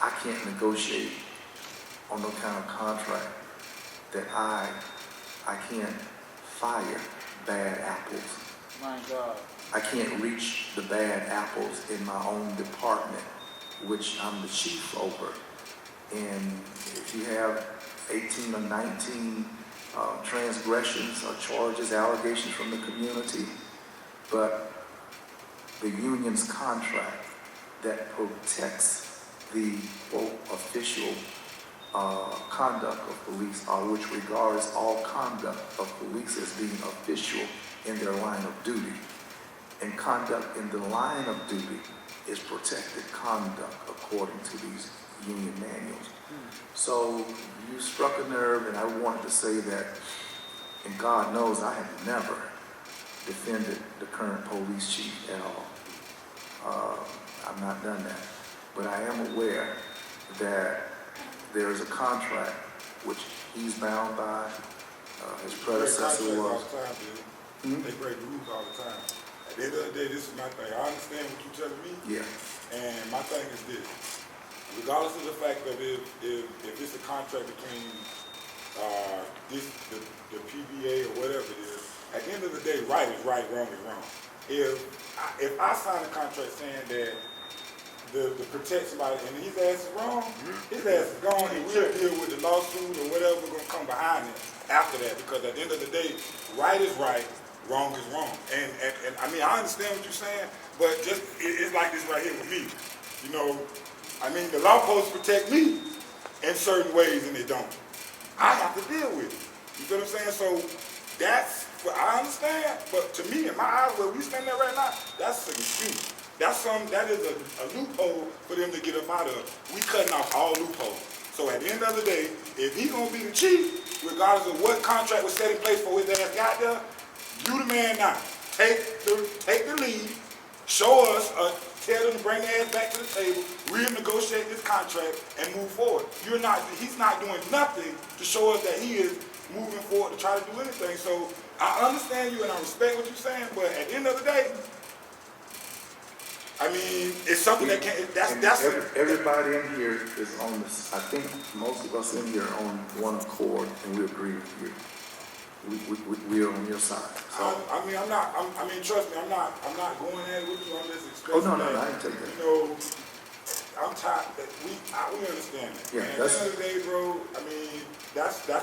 I can't negotiate on no kind of contract that I can't fire bad apples. My God. I can't reach the bad apples in my own department, which I'm the chief over. And if you have 18 or 19 transgressions or charges, allegations from the community, but the union's contract that protects the quote official conduct of police, or which regards all conduct of police as being official in their line of duty. And conduct in the line of duty is protected conduct according to these union manuals. So you struck a nerve, and I wanted to say that, and God knows I have never defended the current police chief at all. I've not done that. But I am aware that there is a contract which he's bound by, his predecessor was. They break rules all the time. At the end of the day, this is my thing. I understand what you're telling me. Yeah. And my thing is this. Regardless of the fact that if it's a contract between the PBA or whatever it is, at the end of the day, right is right, wrong is wrong. If I sign a contract saying that the protect somebody and his ass is wrong, his ass is gone, and we'll deal with the lawsuit or whatever we're gonna come behind it after that, because at the end of the day, right is right, wrong is wrong. And I mean, I understand what you're saying, but just it's like this right here with me. You know, I mean, the law supposed to protect me in certain ways, and they don't. I have to deal with it. You feel what I'm saying? So that's what I understand. But to me, in my eyes, where we stand there right now, that's an excuse. That is a loophole for them to get up out of. We cutting off all loopholes. So at the end of the day, if he's gonna be the chief, regardless of what contract was set in place for his ass got there, you the man now. Take the lead, show us, tell them to bring their ass back to the table, renegotiate this contract, and move forward. He's not doing nothing to show us that he is moving forward to try to do anything. So I understand you and I respect what you're saying, but at the end of the day, I mean, it's something that can't, everybody in here is on this. I think most of us in here are on one accord, and we agree with you. We are on your side. So. I mean, trust me, I'm not going at it with you. I'm just expressing. Oh no, I ain't take that. You know, I'm tired. We understand it. Yeah, And at that's- the end of the day, bro, I mean, that's the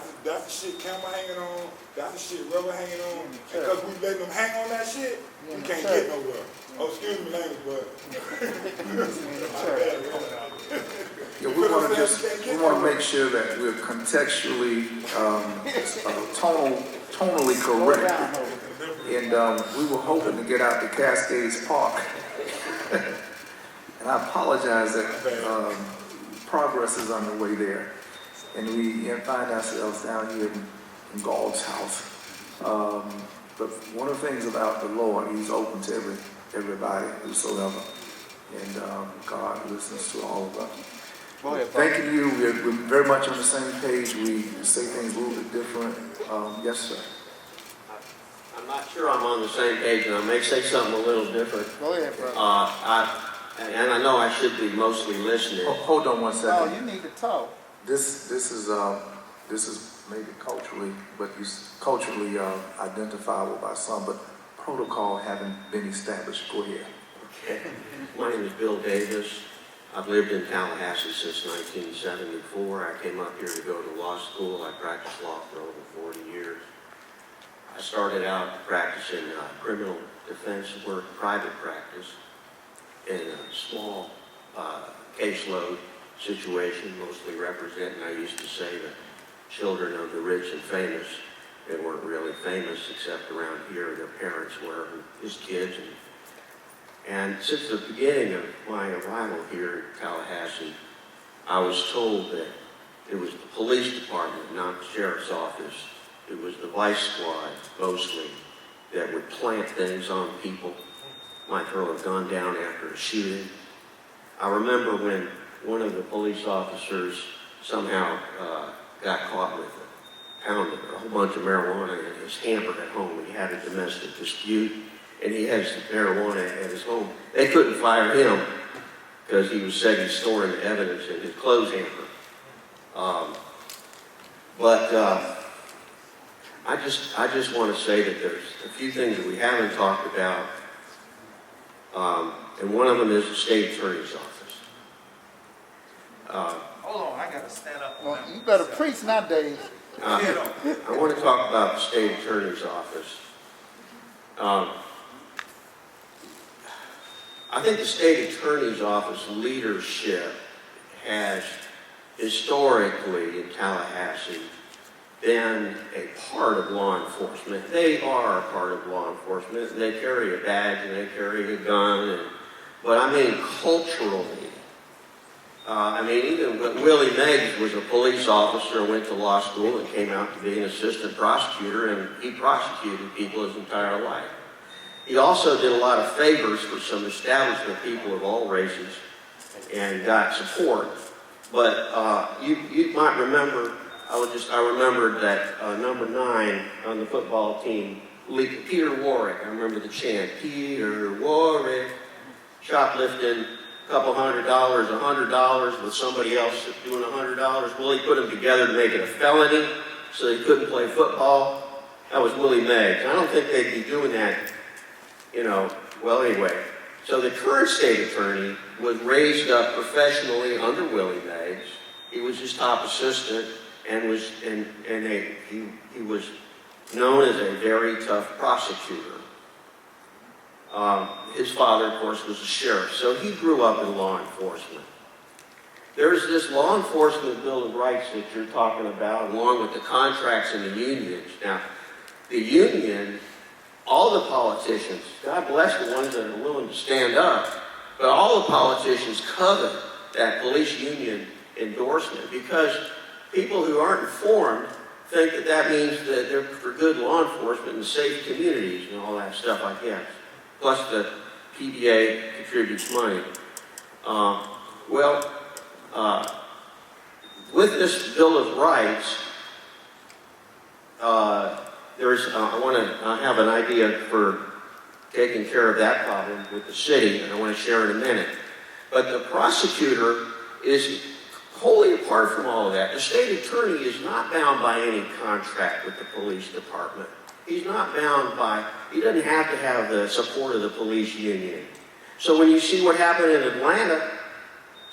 shit camera hanging on. That's the shit rubber hanging on. Because we letting them hang on that shit, we can't get nowhere. Oh, excuse me, language, but. Yeah, we want to make sure that we're contextually, tonally correct. And we were hoping to get out to Cascades Park. And I apologize that progress is underway there. And we find ourselves down here in God's house. But one of the things about the Lord, He's open to everybody, whosoever. And God listens to all of us. Thank you. We're very much on the same page. We say things a little bit different. Yes, sir. I'm not sure I'm on the same page, and I may say something a little different. Go ahead, brother. And I know I should be mostly listening. Hold on one second. No, you need to talk. This is maybe culturally, but it's culturally identifiable by some, but protocol haven't been established. Go ahead. Okay. My name is Bill Davis. I've lived in Tallahassee since 1974. I came up here to go to law school. I practiced law for over 40 years. I started out practicing criminal defense work, private practice, in a small caseload situation, mostly representing, I used to say, the children of the rich and famous. They weren't really famous except around here, their parents were, his kids. And since the beginning of my arrival here in Tallahassee, I was told that it was the police department, not the sheriff's office. It was the vice squad, mostly, that would plant things on people, might throw a gun down after a shooting. I remember when one of the police officers somehow got caught with a whole bunch of marijuana in his hamper at home, and he had a domestic dispute, and he has marijuana at his home. They couldn't fire him because he said he's storing the evidence in his clothes hamper. I just want to say that there's a few things that we haven't talked about, and one of them is the state attorney's office. Hold on, I gotta stand up. Well, you better preach nowadays. I want to talk about the state attorney's office. I think the state attorney's office leadership has historically in Tallahassee been a part of law enforcement. They are a part of law enforcement. They carry a badge and they carry a gun. But I mean culturally, even Willie Meggs was a police officer, went to law school and came out to be an assistant prosecutor, and he prosecuted people his entire life. He also did a lot of favors for some establishment people of all races and got support. But you might remember, I remembered that number 9 on the football team, Peter Warwick. I remember the chant, Peter Warwick, shoplifting a couple $100, $100 with somebody else doing $100. Well, he put them together to make it a felony so they couldn't play football. That was Willie Meggs. I don't think they'd be doing that, well, anyway. So the current state attorney was raised up professionally under Willie Meggs. He was his top assistant and he was known as a very tough prosecutor. His father, of course, was a sheriff, so he grew up in law enforcement. There's this law enforcement Bill of Rights that you're talking about, along with the contracts and the unions. Now, the union, all the politicians, God bless the ones that are willing to stand up, but all the politicians covet that police union endorsement because people who aren't informed think that that means that they're for good law enforcement and safe communities and all that stuff, I guess. Plus the PBA contributes money. With this Bill of Rights, I want to have an idea for taking care of that problem with the city, and I want to share in a minute. But the prosecutor is wholly apart from all of that. The state attorney is not bound by any contract with the police department. He's not bound by, he doesn't have to have the support of the police union. So when you see what happened in Atlanta,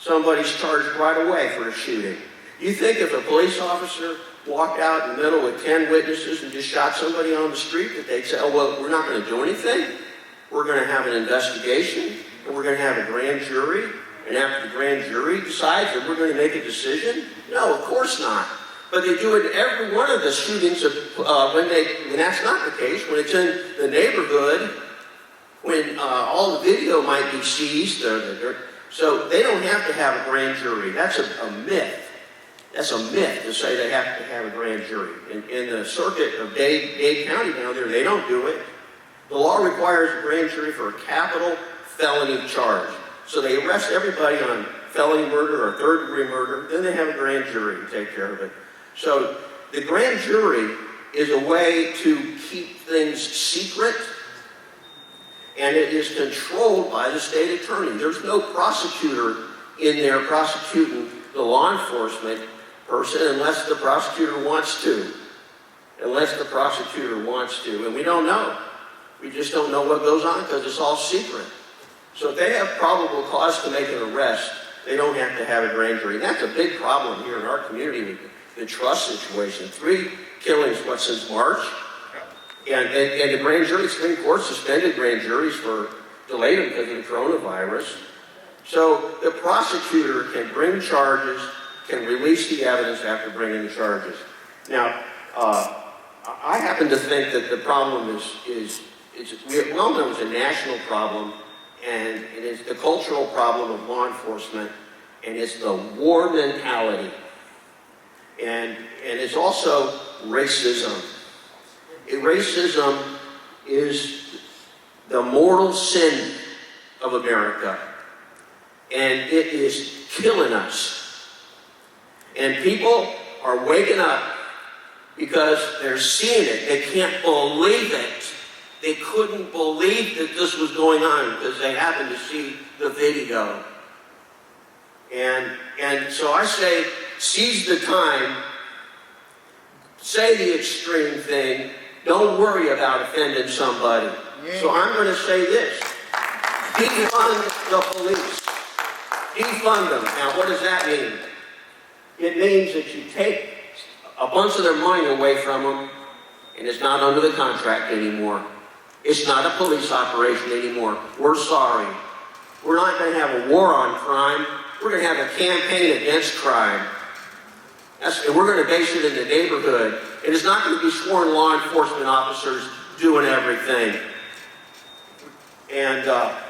somebody's charged right away for a shooting. You think if a police officer walked out in the middle with 10 witnesses and just shot somebody on the street, that they'd say, oh, well, we're not going to do anything. We're going to have an investigation, and we're going to have a grand jury, and after the grand jury decides that we're going to make a decision? No, of course not. But they do it in every one of the shootings when that's not the case, when it's in the neighborhood, when all the video might be seized. So they don't have to have a grand jury. That's a myth. That's a myth to say they have to have a grand jury. In the circuit of Dade County down there, they don't do it. The law requires a grand jury for a capital felony charge. So they arrest everybody on felony murder or third-degree murder, then they have a grand jury to take care of it. So the grand jury is a way to keep things secret, and it is controlled by the state attorney. There's no prosecutor in there prosecuting the law enforcement person unless the prosecutor wants to. Unless the prosecutor wants to. And we don't know. We just don't know what goes on because it's all secret. So if they have probable cause to make an arrest, they don't have to have a grand jury. And that's a big problem here in our community with the trust situation. 3 killings, since March? And the grand jury, Supreme Court suspended grand juries delayed them because of the coronavirus. So the prosecutor can bring charges, can release the evidence after bringing the charges. Now, I happen to think that the problem is well known as a national problem, and it is the cultural problem of law enforcement, and it's the war mentality. And it's also racism. Racism is the mortal sin of America, and it is killing us. And people are waking up because they're seeing it. They can't believe it. They couldn't believe that this was going on because they happened to see the video. And so I say, seize the time, say the extreme thing, don't worry about offending somebody. Yeah. So I'm going to say this, defund the police. Defund them. Now what does that mean? It means that you take a bunch of their money away from them, and it's not under the contract anymore. It's not a police operation anymore. We're sorry. We're not going to have a war on crime. We're going to have a campaign against crime. And we're going to base it in the neighborhood. It is not going to be sworn law enforcement officers doing everything. And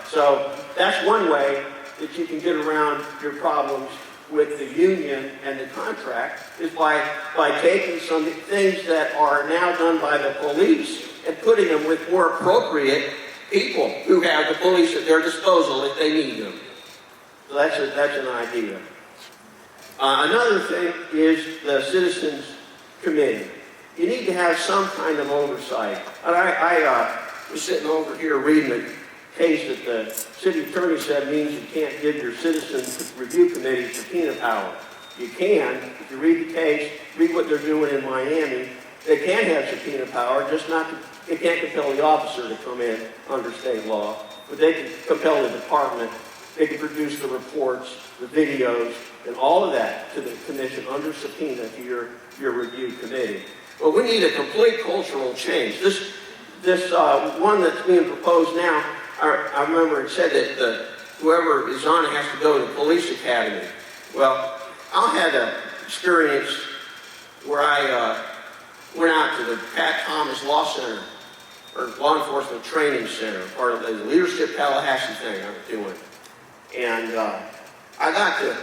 so that's one way that you can get around your problems with the union and the contract, is by taking some things that are now done by the police and putting them with more appropriate people who have the police at their disposal if they need them. So that's an idea. Another thing is the Citizens Committee. You need to have some kind of oversight. And I was sitting over here reading a case that the city attorney said means you can't give your Citizens Review Committee subpoena power. You can, if you read the case, read what they're doing in Miami, they can have subpoena power, just not to, they can't compel the officer to come in under state law, but they can compel the department, they can produce the reports, the videos, and all of that to the commission under subpoena to your review committee. But we need a complete cultural change. This one that's being proposed now, I remember it said that whoever is on it has to go to the police academy. Well, I had an experience where I went out to the Pat Thomas Law Center, or Law Enforcement Training Center, part of the Leadership Tallahassee thing I was doing. And I got to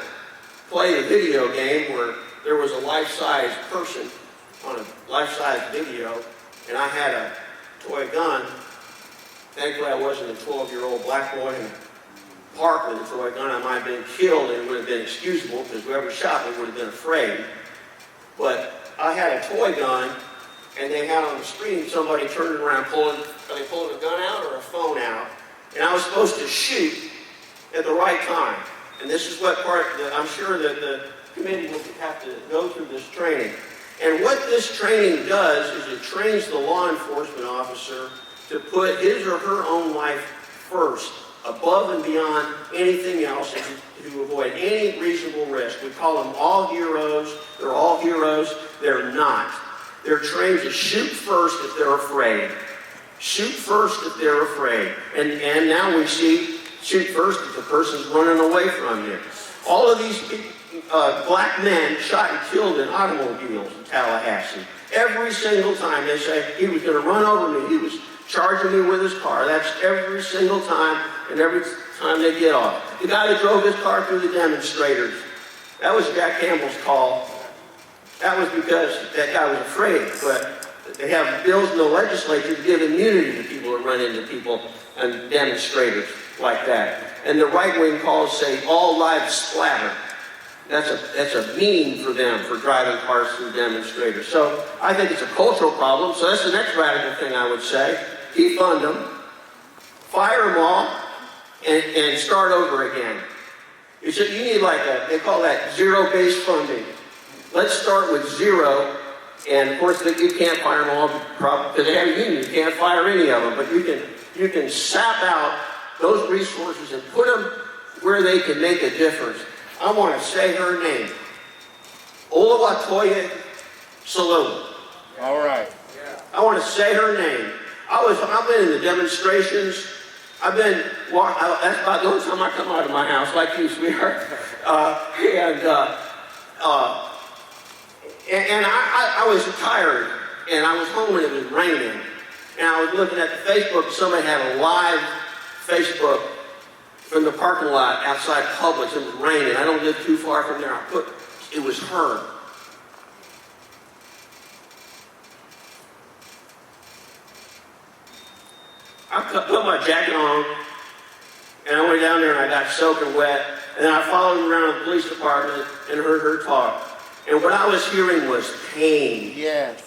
play the video game where there was a life-size person on a life-size video, and I had a toy gun. Thankfully, I wasn't a 12-year-old black boy in a park with a toy gun. I might have been killed, and it would have been excusable because whoever shot me would have been afraid. But I had a toy gun, and they had on the screen somebody turning around are they pulling a gun out or a phone out? And I was supposed to shoot at the right time. And this is what I'm sure that the committee will have to go through this training. And what this training does is it trains the law enforcement officer to put his or her own life first above and beyond anything else to avoid any reasonable risk. We call them all heroes. They're all heroes. They're not. They're trained to shoot first if they're afraid. Shoot first if they're afraid. And now we see shoot first if the person's running away from you. All of these black men shot and killed in automobiles in Tallahassee. Every single time they say he was going to run over me, he was charging me with his car. That's every single time, and every time they get off. The guy that drove his car through the demonstrators, that was Jack Campbell's call. That was because that guy was afraid, but they have bills in the legislature to give immunity to people who run into people and demonstrators like that. And the right-wing calls say all lives splatter. That's a mean for them for driving cars through demonstrators. So I think it's a cultural problem. So that's the next radical thing I would say. Defund them, fire them all, and start over again. You need like they call that zero-based funding. Let's start with zero. And of course, you can't fire them all because they have a union. You can't fire any of them, but you can sap out those resources and put them where they can make a difference. I want to say her name. Olawatoye Saloon. All right. I want to say her name. I've been in the demonstrations. I've been walking. That's about the only time I come out of my house, like you, sweetheart. And I was tired, and I was home and it was raining. And I was looking at the Facebook, and somebody had a live Facebook from the parking lot outside Publix. It was raining. I don't live too far from there. It was her. I put my jacket on, and I went down there and I got soaking wet. And then I followed around the police department and heard her talk. And what I was hearing was pain. Yes.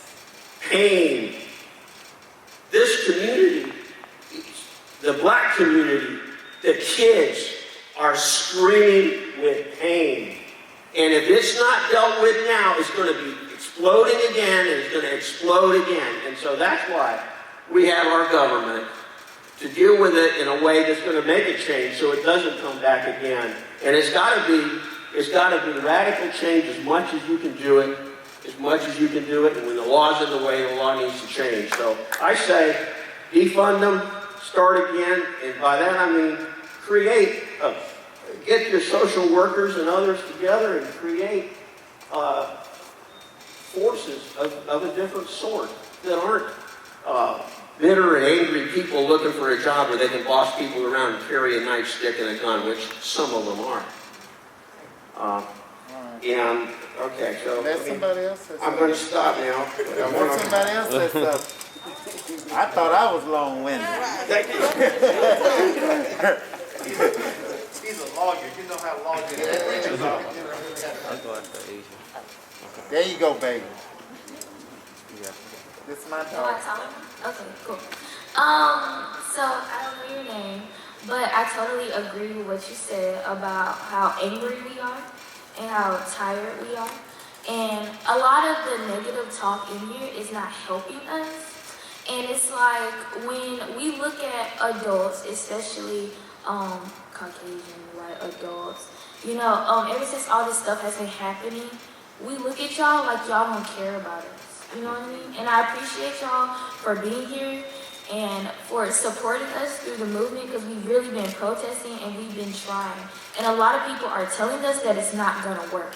Pain. This community, the black community, the kids are screaming with pain. And if it's not dealt with now, it's going to be exploding again, and it's going to explode again. And so that's why we have our government to deal with it in a way that's going to make a change so it doesn't come back again. And it's got to be radical change as much as you can do it, and when the law's in the way, the law needs to change. So I say defund them, start again, and by that I mean get your social workers and others together and create forces of a different sort that aren't bitter and angry people looking for a job where they can boss people around and carry a nightstick and a gun, which some of them are. And okay, so Somebody else say I'm going to stop now. Let somebody else say something. I thought I was long-winded. Thank you. He's a lawyer. You know how lawyers There you go, baby. Yeah. This is my dog. Okay, cool. So I don't know your name, but I totally agree with what you said about how angry we are and how tired we are. And a lot of the negative talk in here is not helping us. And it's like when we look at adults, especially Caucasian white adults, you know, ever since all this stuff has been happening, we look at y'all like y'all don't care about us. You know what I mean? And I appreciate y'all for being here and for supporting us through the movement, because we've really been protesting and we've been trying. And a lot of people are telling us that it's not gonna work,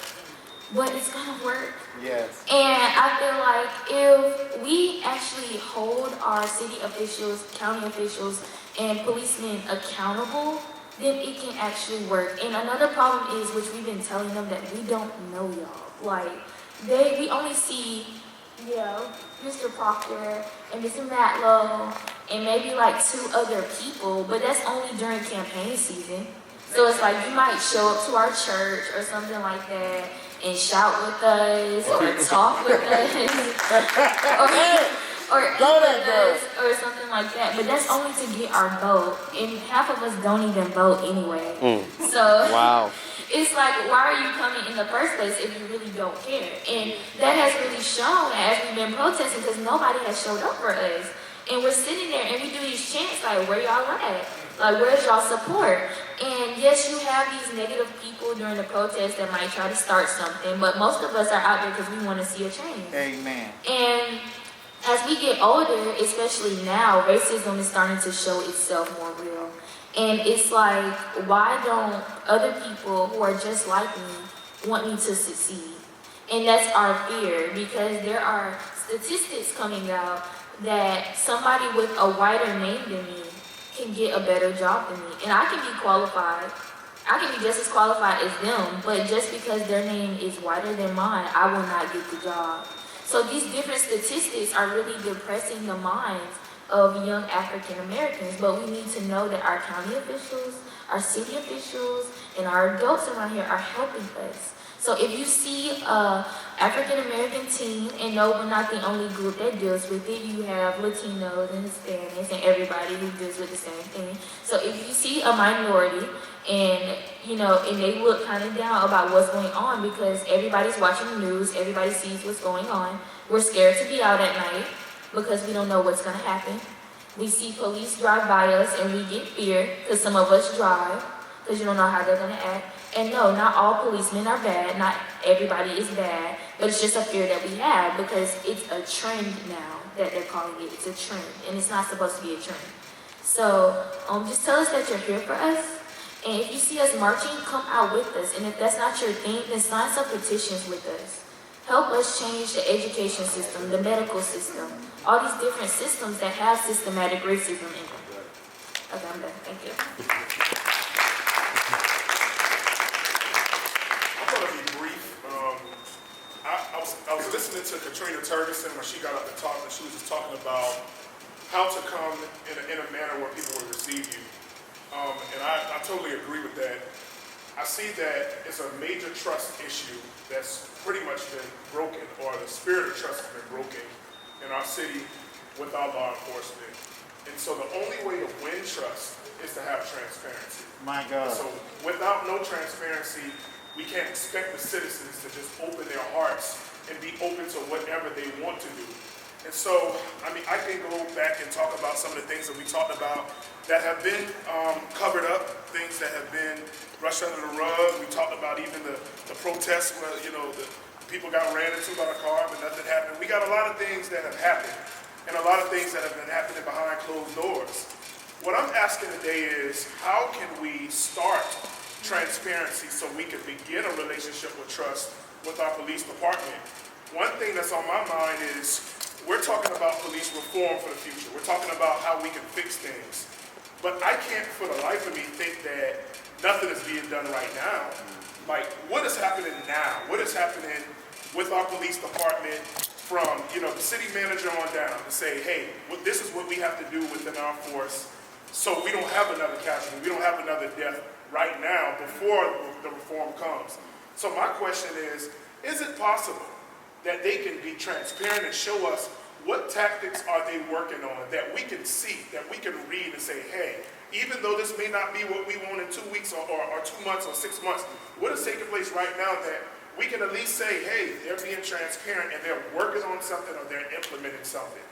but it's gonna work. Yes. And I feel like if we actually hold our city officials, county officials, and policemen accountable, then it can actually work. And another problem is, which we've been telling them, that we don't know y'all. Like, we only see, Mr. Proctor and Mr. Matlow and maybe like 2 other people, but that's only during campaign season. So it's like you might show up to our church or something like that and shout with us or talk with us or eat with us or something like that. But that's only to get our vote, and half of us don't even vote anyway. So Wow. it's like, why are you coming in the first place if you really don't care? And that has really shown as we've been protesting, because nobody has showed up for us. And we're sitting there and we do these chants like, where y'all at? Like, where's y'all support? And yes, you have these negative people during the protest that might try to start something, but most of us are out there because we want to see a change. Amen. And as we get older, especially now, racism is starting to show itself more real. And it's like, why don't other people who are just like me want me to succeed? And that's our fear, because there are statistics coming out that somebody with a whiter name than me can get a better job than me. And I can be qualified. I can be just as qualified as them, but just because their name is whiter than mine, I will not get the job. So these different statistics are really depressing the minds of young African Americans, but we need to know that our county officials, our city officials, and our adults around here are helping us. So if you see a African American teen, and no, we're not the only group that deals with it, you have Latinos and Hispanics and everybody who deals with the same thing. So if you see a minority and, and they look kind of down about what's going on because everybody's watching the news, everybody sees what's going on, we're scared to be out at night because we don't know what's going to happen. We see police drive by us and we get fear because some of us drive because you don't know how they're going to act. And no, not all policemen are bad, not everybody is bad, but it's just a fear that we have because it's a trend now that they're calling it. It's a trend, and it's not supposed to be a trend. So just tell us that you're here for us, and if you see us marching, come out with us, and if that's not your thing, then sign some petitions with us. Help us change the education system, the medical system, all these different systems that have systematic racism in them. Okay, I'm done. Thank you. I was listening to Katrina Turgeson when she got up and talked, and she was just talking about how to come in a manner where people will receive you. And I totally agree with that. I see that it's a major trust issue that's pretty much been broken, or the spirit of trust has been broken in our city with our law enforcement. And so the only way to win trust is to have transparency. My God. So without no transparency, we can't expect the citizens to just open their hearts and be open to whatever they want to do. And so, I can go back and talk about some of the things that we talked about that have been covered up, things that have been brushed under the rug. We talked about even the protests where, the people got ran into by a car, but nothing happened. We got a lot of things that have happened, and a lot of things that have been happening behind closed doors. What I'm asking today is, how can we start transparency so we can begin a relationship with trust with our police department? One thing that's on my mind is we're talking about police reform for the future. We're talking about how we can fix things. But I can't for the life of me think that nothing is being done right now. Like, what is happening now? What is happening with our police department from, the city manager on down to say, hey, this is what we have to do within our force so we don't have another casualty, we don't have another death right now before the reform comes. So my question is it possible that they can be transparent and show us what tactics are they working on that we can see, that we can read and say, hey, even though this may not be what we want in 2 weeks or 2 months or 6 months, what is taking place right now that we can at least say, hey, they're being transparent and they're working on something or they're implementing something.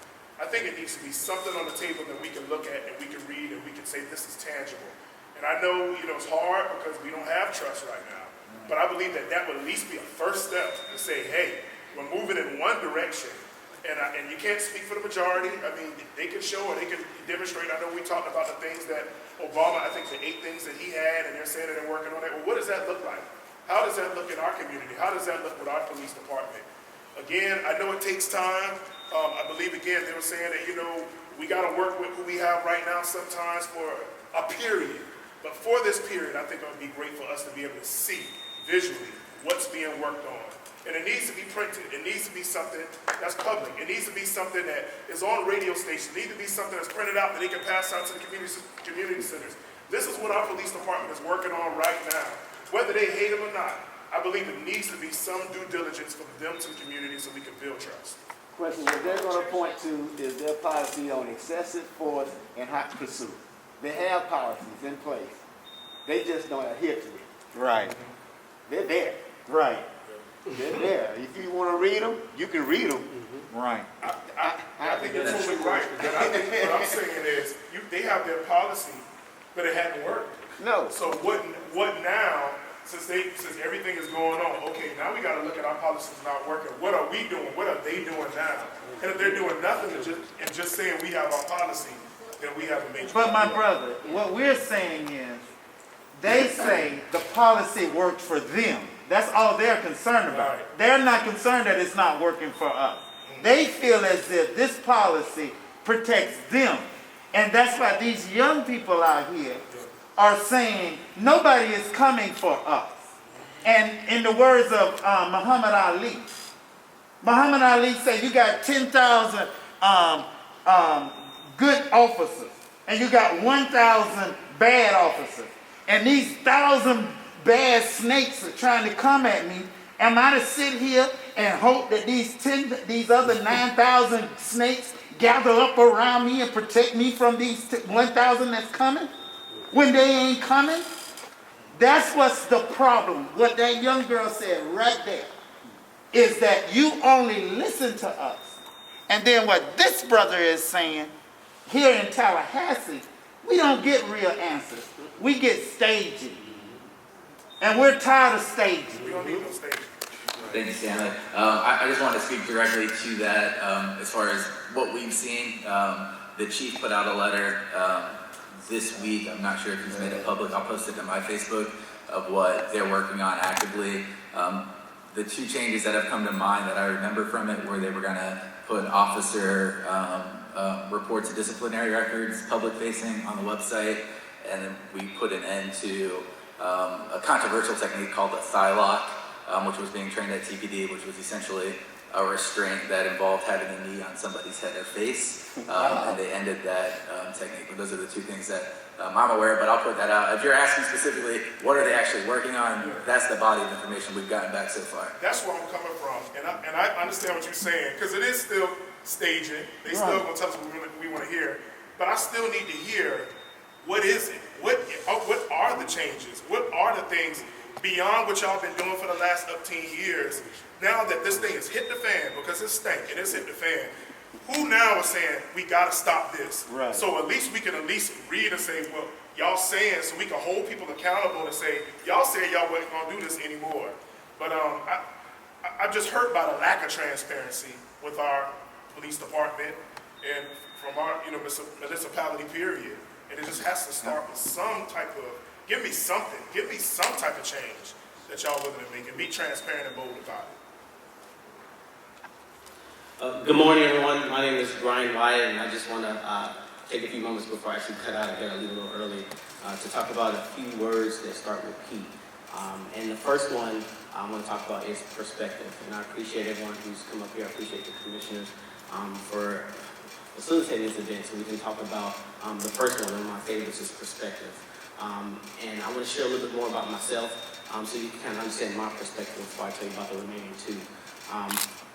I think it needs to be something on the table that we can look at and we can read and we can say this is tangible. And I know, it's hard because we don't have trust right now. But I believe that would at least be a first step to say, hey, we're moving in one direction. And you can't speak for the majority. They can show or they can demonstrate. I know we talked about the things that Obama, I think the 8 things that he had, and they're saying that they're working on it. Well, what does that look like? How does that look in our community? How does that look with our police department? Again, I know it takes time. I believe, again, they were saying that, we got to work with who we have right now sometimes for a period. But for this period, I think it would be great for us to be able to see visually what's being worked on. And it needs to be printed. It needs to be something that's public. It needs to be something that is on radio stations. It needs to be something that's printed out that they can pass out to the community centers. This is what our police department is working on right now. Whether they hate them or not, I believe it needs to be some due diligence from them to the community so we can build trust. Question, what they're going to point to is their policy on excessive force and hot pursuit. They have policies in place. They just don't adhere to it. Right. They're there. Right. They're there. If you want to read them, you can read them. Right. I think you're totally right. Because I think what I'm saying is they have their policy, but it hadn't worked. No. So what now, since everything is going on, okay, now we gotta look at our policies not working. What are we doing? What are they doing now? And if they're doing nothing and just saying we have our policy, then we have a major But my problem. brother, what we're saying is, they say the policy worked for them. That's all they're concerned about. Right. They're not concerned that it's not working for us. They feel as if this policy protects them. And that's why these young people out here are saying nobody is coming for us. And in the words of Muhammad Ali said you got 10,000 good officers and you got 1,000 bad officers. And these 1,000 bad snakes are trying to come at me. Am I to sit here and hope that these other 9,000 snakes gather up around me and protect me from these 1,000 that's coming? When they ain't coming? That's what's the problem. What that young girl said right there is that you only listen to us. And then what this brother is saying, here in Tallahassee, we don't get real answers. We get staging. And we're tired of staging. We don't need no stage. Thank you, Stanley. I just wanted to speak directly to that as far as what we've seen. The chief put out a letter this week. I'm not sure if he's made it public. I'll post it to my Facebook of what they're working on actively. The two changes that have come to mind that I remember from it were they were going to put officer reports of disciplinary records public facing on the website, and then we put an end to a controversial technique called the thigh lock, which was being trained at TPD, which was essentially a restraint that involved having a knee on somebody's head or face, and they ended that technique. But those are the two things that I'm aware of, but I'll put that out. If you're asking specifically, what are they actually working on, that's the body of information we've gotten back so far. That's where I'm coming from, and I understand what you're saying, because it is still staging. They still gonna tell us what we want to hear, but I still need to hear, what is it? What are the changes? What are the things beyond what y'all been doing for the last 18 years? Now that this thing has hit the fan, because it's stank and it's hit the fan, who now is saying we gotta stop this? Right. So at least we can read and say, well, y'all saying, so we can hold people accountable and say, y'all said y'all wasn't gonna do this anymore. But I'm just hurt by the lack of transparency with our police department and from our municipality period. And it just has to start with some type of, give me some type of change that y'all willing to make, and be transparent and bold about it. Good morning, everyone. My name is Brian Wyatt, and I just want to take a few moments before I actually cut out. I got to leave a little early to talk about a few words that start with P. And the first one I want to talk about is perspective. And I appreciate everyone who's come up here. I appreciate the commissioners for facilitating this event so we can talk about the first one of my favorites is perspective. And I want to share a little bit more about myself so you can kind of understand my perspective before I tell you about the remaining two.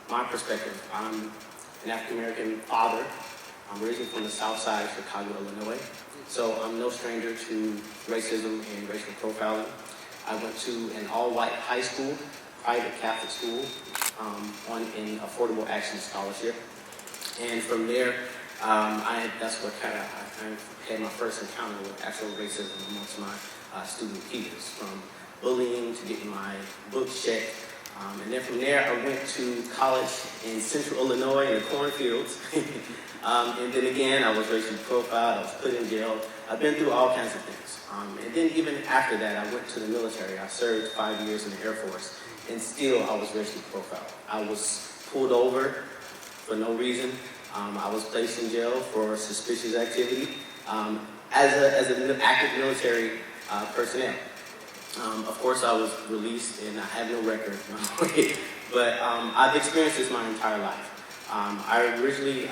My perspective, I'm an African-American father. I'm originally from the south side of Chicago, Illinois. So I'm no stranger to racism and racial profiling. I went to an all-white high school, private Catholic school, on an affordable action scholarship. And from there, that's where I had my first encounter with actual racism amongst my student peers, from bullying to getting my books checked. And then from there, I went to college in central Illinois in the cornfields. And then again, I was racially profiled, I was put in jail. I've been through all kinds of things. And then even after that, I went to the military. I served 5 years in the Air Force, and still I was racially profiled. I was pulled over for no reason. I was placed in jail for suspicious activity as an active military personnel. Of course, I was released, and I have no record, but I've experienced this my entire life. I originally,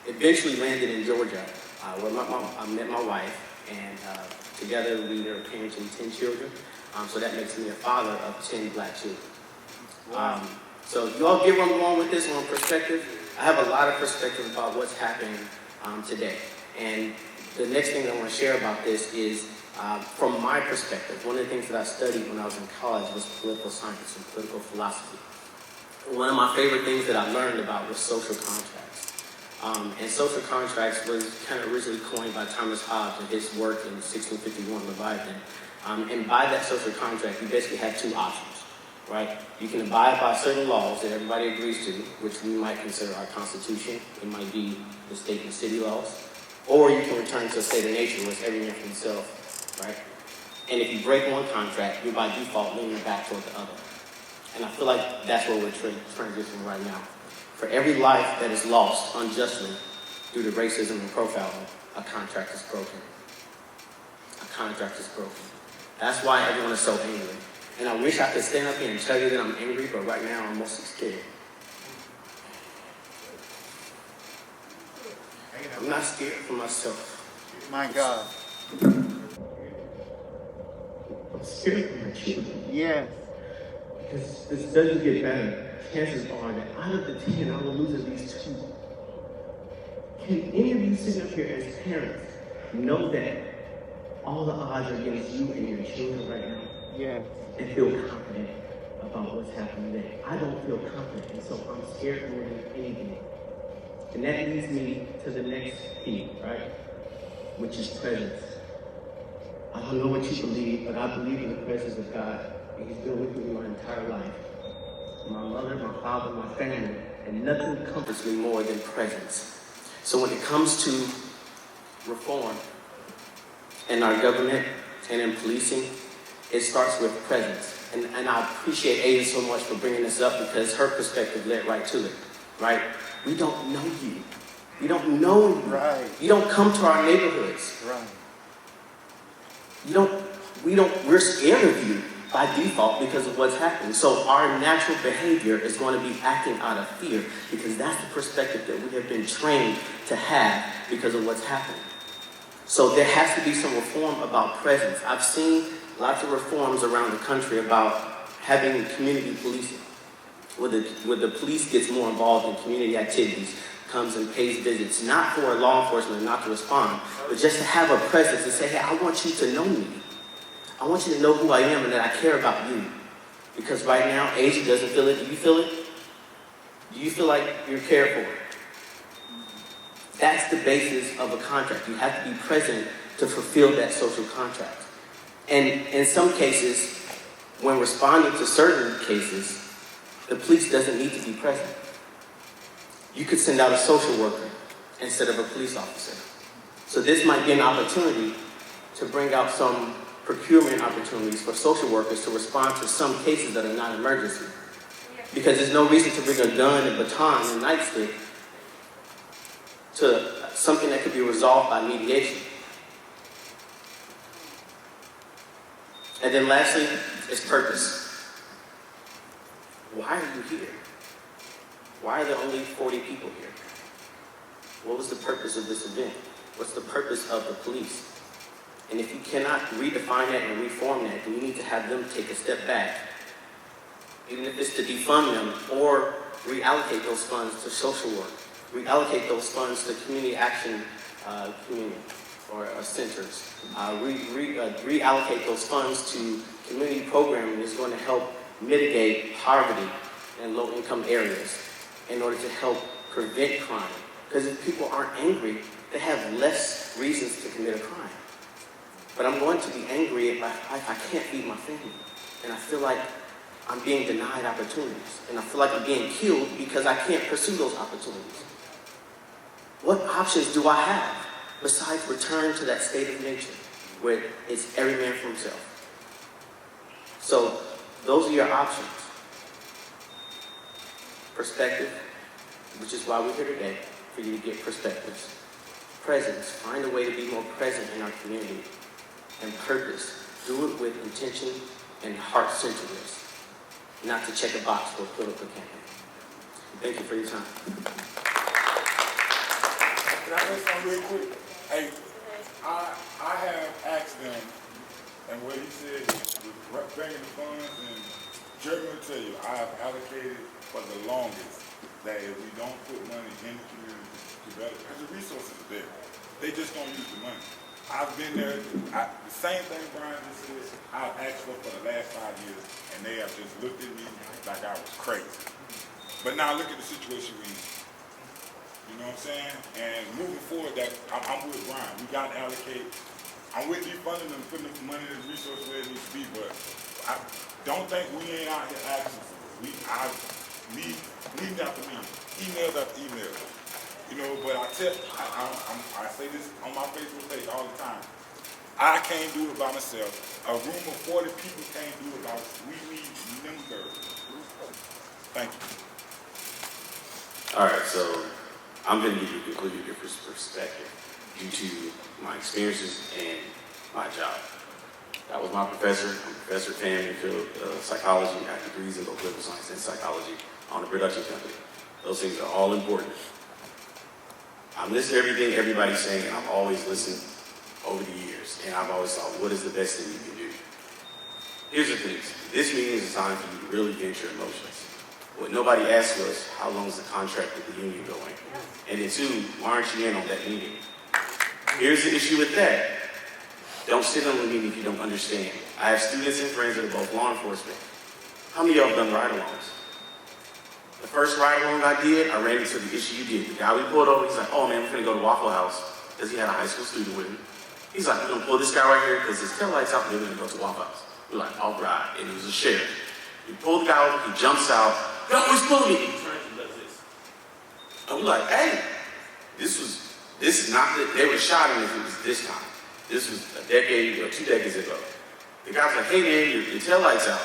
eventually landed in Georgia, where I met my wife, and together we are parenting 10 children. So that makes me a father of 10 black children. So you all get where I'm going with this on perspective. I have a lot of perspective about what's happening today. And the next thing I want to share about this is, from my perspective, one of the things that I studied when I was in college was political science and political philosophy. One of my favorite things that I learned about was social contracts. And social contracts was kind of originally coined by Thomas Hobbes in his work in 1651, Leviathan. And by that social contract, you basically have two options, right? You can abide by certain laws that everybody agrees to, which we might consider our Constitution. It might be the state and city laws. Or you can return to a state of nature where it's every man for himself, right? And if you break one contract, you're by default leaning back toward the other. And I feel like that's where we're transitioning right now. For every life that is lost unjustly due to racism and profiling, a contract is broken. A contract is broken. That's why everyone is so angry. And I wish I could stand up here and tell you that I'm angry, but right now I'm mostly scared. I'm not scared for myself. My God. I'm scared for my children. Yes. Because this doesn't get better. Chances are that out of the 10, I will lose at least 2. Can any of you sitting up here as parents know that all the odds are against you and your children right now? Yes. And feel confident about what's happening there? I don't feel confident, and so I'm scared more than anything. And that leads me to the next P, right? Which is presence. I don't know what you believe, but I believe in the presence of God. And He's been with me my entire life. My mother, my father, my family, and nothing comforts me more than presence. So when it comes to reform in our government and in policing, it starts with presence. And I appreciate Ada so much for bringing this up because her perspective led right to it, right? We don't know you. We don't know you. Right. You don't come to our neighborhoods. Right. We're scared of you by default because of what's happening. So our natural behavior is going to be acting out of fear because that's the perspective that we have been trained to have because of what's happening. So there has to be some reform about presence. I've seen lots of reforms around the country about having community policing, where the police gets more involved in community activities, comes and pays visits, not for law enforcement, not to respond, but just to have a presence and say, hey, I want you to know me. I want you to know who I am and that I care about you. Because right now, Asia doesn't feel it. Do you feel it? Do you feel like you're cared for? That's the basis of a contract. You have to be present to fulfill that social contract. And in some cases, when responding to certain cases, the police doesn't need to be present. You could send out a social worker instead of a police officer. So this might be an opportunity to bring out some procurement opportunities for social workers to respond to some cases that are not emergency. Because there's no reason to bring a gun and baton and nightstick to something that could be resolved by mediation. And then lastly, is purpose. Why are you here? Why are there only 40 people here? What was the purpose of this event? What's the purpose of the police? And if you cannot redefine that and reform that, then you need to have them take a step back. Even if it's to defund them or reallocate those funds to social work, reallocate those funds to community action community or centers, reallocate those funds to community programming that's going to help mitigate poverty in low-income areas in order to help prevent crime. Because if people aren't angry, they have less reasons to commit a crime. But I'm going to be angry if I can't feed my family. And I feel like I'm being denied opportunities. And I feel like I'm being killed because I can't pursue those opportunities. What options do I have besides return to that state of nature where it's every man for himself? So those are your options. Perspective, which is why we're here today, for you to get perspectives. Presence, find a way to be more present in our community. And purpose, do it with intention and heart-centeredness, not to check a box for a political campaign. Thank you for your time. Can I say something real quick? Hey, I have asked them, and what he said is bringing the funds, and Jeremy will tell you, I have allocated for the longest that if we don't put money in the community to develop, because the resources are there, they just don't use the money. I've been there, the same thing Brian just said, I've asked for the last 5 years, and they have just looked at me like I was crazy. But now look at the situation we in. You know what what I'm saying? And moving forward, that I'm with Brian. We got to allocate. I'm with defunding and putting the money and resources where it needs to be, but I don't think we ain't out here asking for it. Meeting after meeting, emails after emails. You know, but I say this on my Facebook page all the time. I can't do it by myself. A room of 40 people can't do it by us. We need members. Thank you. All right, so I'm going to give you a completely different perspective due to my experiences and my job. That was my professor. I'm a professor at family field psychology. I have degrees in both political science and psychology on a production company. Those things are all important. I'm listening to everything everybody's saying, and I've always listened over the years, and I've always thought, what is the best thing you can do? Here's the thing. This meeting is a time for you to really vent your emotions. What nobody asked was, how long is the contract with the union going? And then two, why aren't you in on that meeting? Here's the issue with that. Don't sit on the meeting if you don't understand. I have students and friends that are both law enforcement. How many of y'all have done ride-alongs? The first ride-along I did, I ran into the issue you did. The guy we pulled over, he's like, oh man, we're gonna go to Waffle House, because he had a high school student with him. He's like, we're gonna pull this guy right here, because his taillight's out, and we're gonna go to Waffle House. We're like, all right, and he was a sheriff. We pull the guy over, he jumps out, he always pull me. He turns and does this. And we're like, hey, this is not, they were shot him if it was this time. This was a decade or 2 decades ago. The guy's like, hey man, your taillight's out.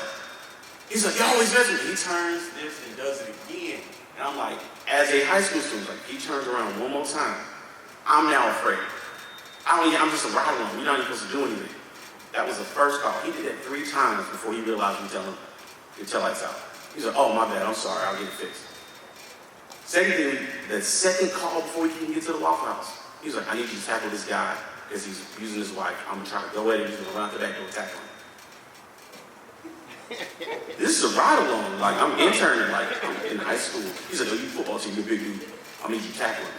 He's like, you always does it. He turns this and does it again. And I'm like, as a high school student, like, he turns around one more time. I'm now afraid. I'm just a ride along. We're not even supposed to do anything. That was the first call. He did that 3 times before he realized we tell him, your taillight's out. He's like, oh, my bad, I'm sorry, I'll get it fixed. Second thing, the second call before he can even get to the Waffle House, he was like, I need you to tackle this guy because he's using his wife. I'm gonna try to go at him, he's gonna run out the back door and tackle him. This is a ride along. Like, I'm interning, like, I'm in high school. He's like, oh, you football team, you're a big dude. I need you to tackle him.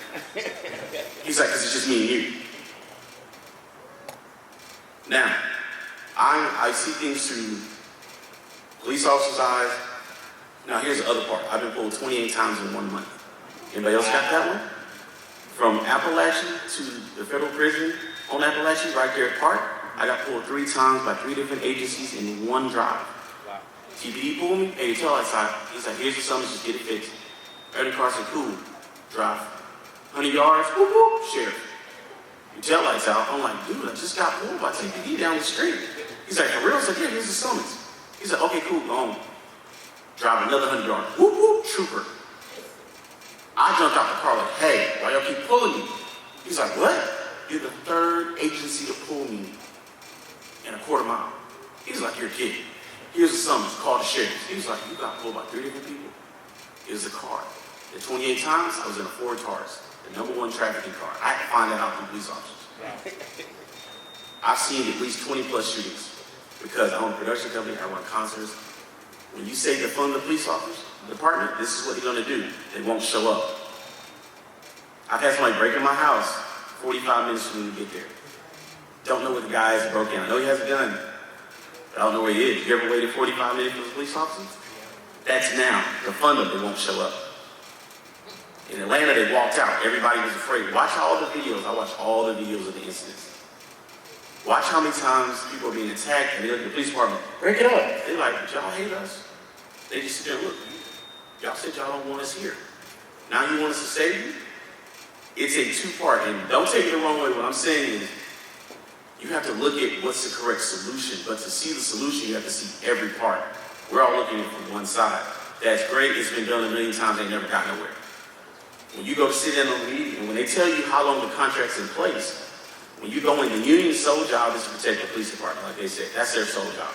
He's like, because it's just me and you. Now, I see things through police officers' eyes. Now, here's the other part. I've been pulled 28 times in 1 month. Anybody else got that one? From Appalachian to the federal prison on Appalachian, right there at Park, I got pulled 3 times by 3 different agencies in 1 drive. TPD pulled me, hey, tell us, he's like, here's the summons, just get it fixed. Ernie Carson, cool, drive. 100 yards, whoop, whoop, sheriff. Your tail lights out. I'm like, dude, I just got pulled by TPD down the street. He's like, for real? I was like, yeah, here's the summons. He's like, okay, cool, go on. Drive another 100 yards, whoop, whoop, trooper. I jumped out the car like, hey, why y'all keep pulling me? He's like, what? You're the 3rd agency to pull me in a quarter mile. He's like, you're a kid. Here's the summons, call the sheriff. He was like, you got pulled by 3 different people. Here's the car. And 28 times, I was in a Ford Taurus, the #1 trafficking car. I had to find that out from police officers. I've seen at least 20 plus shootings because I own a production company, I run concerts. When you say defund the police officers department, this is what they're gonna do. They won't show up. I've had somebody break in my house 45 minutes for me to get there. Don't know what the guy is broke in. I know he has a gun. I don't know where he is. You ever waited 45 minutes for the police officers? That's now. The fund them, they won't show up. In Atlanta, they walked out. Everybody was afraid. Watch all the videos. I watched all the videos of the incidents. Watch how many times people are being attacked and they look at the police department, break it up. They're like, y'all hate us. They just sit there and look. Y'all said y'all don't want us here. Now you want us to save you? It's a 2-part, and don't take it the wrong way. What I'm saying is, you have to look at what's the correct solution, but to see the solution, you have to see every part. We're all looking at it from one side. That's great, it's been done a million times, they never got nowhere. When you go to sit in on the meeting, and when they tell you how long the contract's in place, when you go in, the union's sole job is to protect the police department, like they said. That's their sole job.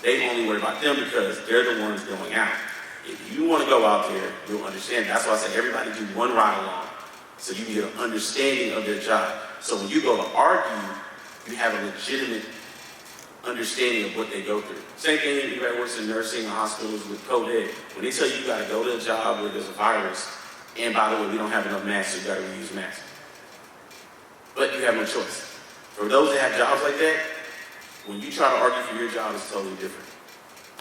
They only worry about them because they're the ones going out. If you want to go out there, you'll understand. That's why I say everybody do 1 ride along, so you can get an understanding of their job. So when you go to argue, you have a legitimate understanding of what they go through. Same thing, anybody works in nursing or hospitals with COVID. When they tell you you got to go to a job where there's a virus, and by the way, we don't have enough masks, so you got to reuse masks. But you have no choice. For those that have jobs like that, when you try to argue for your job, it's totally different.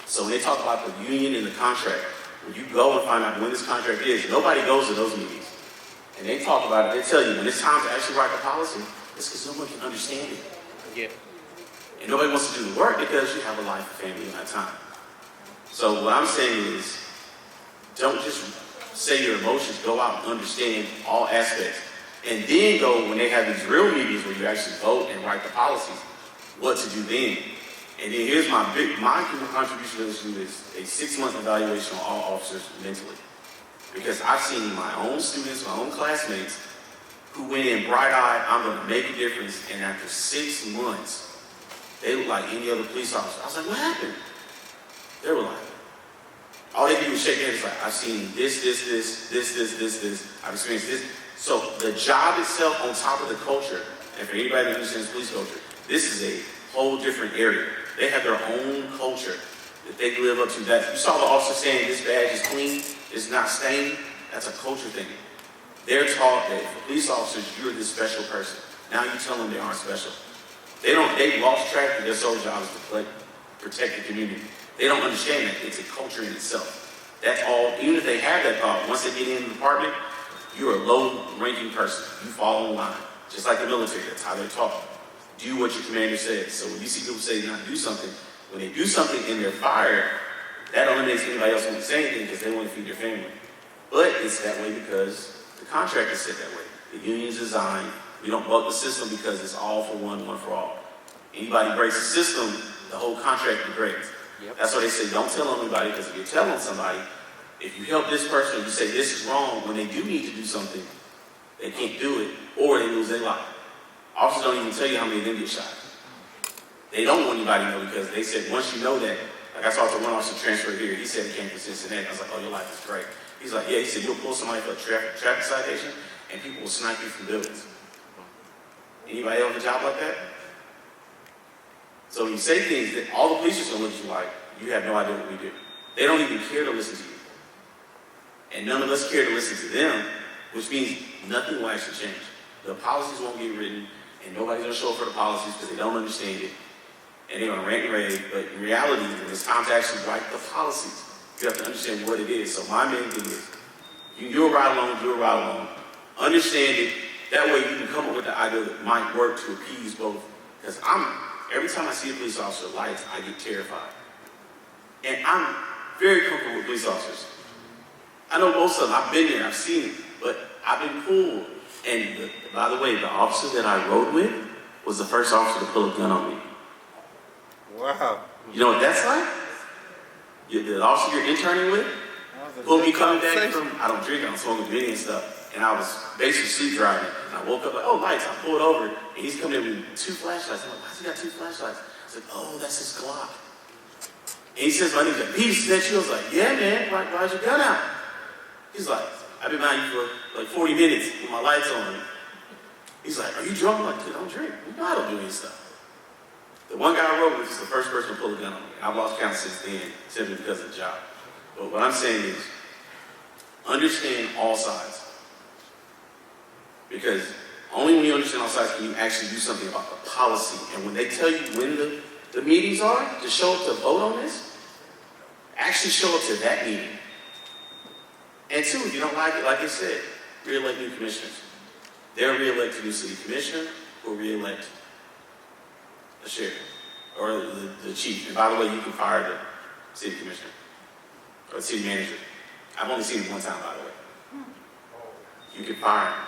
So when they talk about the union and the contract, when you go and find out when this contract is, nobody goes to those meetings. and they talk about it, they tell you when it's time to actually write the policy, it's because no one can understand it. Yeah. And nobody wants to do the work because you have a life, a family, and that time. So what I'm saying is, don't just say your emotions, go out and understand all aspects. And then go, when they have these real meetings where you actually vote and write the policies, what to do then. And then here's my contribution to this is a 6-month evaluation on all officers mentally. Because I've seen my own students, my own classmates, who went in bright-eyed, I'm gonna make a difference, and after 6 months, they look like any other police officer. I was like, what happened? They were like, all they do is shake their heads like, I've seen this. I've experienced this. So the job itself on top of the culture, and for anybody that understands police culture, this is a whole different area. They have their own culture that they live up to. That you saw the officer saying this badge is clean, it's not stained. That's a culture thing. They're taught that for police officers, you're this special person. Now you tell them they aren't special. They've lost track of their sole job is to protect the community. They don't understand that. It's a culture in itself. That's all, even if they have that thought, once they get in the department, you're a low-ranking person. You fall in line. Just like the military, that's how they're taught. Do what your commander says. So when you see people say not do something, when they do something and they're fired, that eliminates anybody else from saying anything because they want to feed their family. But it's that way because the contract is set that way. The union's designed. We don't buck the system because it's all for one for all. Anybody breaks the system, the whole contract degrades. Yep. That's why they say don't tell anybody, because if you're telling somebody, if you help this person, you say this is wrong, when they do need to do something, they can't do it, or they lose their life. Officers don't even tell you how many of them get shot. They don't want anybody to know because they said once you know that, like I saw one officer transfer here, he said he came from Cincinnati. I was like, oh, your life is great. He's like, yeah, he said you'll pull somebody for a traffic citation and people will snipe you from buildings. Anybody else have a job like that? So when you say things that all the police are going to look at you like, you have no idea what we do. They don't even care to listen to you. And none of us care to listen to them, which means nothing will actually change. The policies won't get written, and nobody's going to show up for the policies because they don't understand it. And they're going to rant and rave, but in reality, when it's time to actually write the policies, you have to understand what it is. So my main thing is, you'll ride along, understand it. That way you can come up with the idea that might work to appease both. Because every time I see a police officer lights, I get terrified. And I'm very comfortable with police officers. I know most of them, I've been there, I've seen it, but I've been cool. And by the way, the officer that I rode with was the first officer to pull a gun on me. Wow. You know what that's like? The officer you're interning with pulled me coming back from, I don't drink, I don't smoke with and stuff. And I was basically sleep driving. And I woke up like, oh, lights. I pulled over, and he's coming in with 2 flashlights. I'm like, why's he got 2 flashlights? I was like, oh, that's his Glock. And he says, my name's like, Peace, is that you? I was like, yeah, man, why's your gun out? He's like, I've been behind you for like 40 minutes with my lights on. He's like, are you drunk? I'm like, dude, I don't drink. You know I don't do any stuff. The one guy I rode with is the first person to pull a gun on me. I've lost count since then, simply because of the job. But what I'm saying is, understand all sides. Because only when you understand all sides can you actually do something about the policy. And when they tell you when the meetings are to show up to vote on this, actually show up to that meeting. And 2, if you don't like it, like I said, re-elect new commissioners. They'll re-elect a new city commissioner or re-elect the sheriff or the chief. And by the way, you can fire the city commissioner or the city manager. I've only seen it one time, by the way. You can fire him.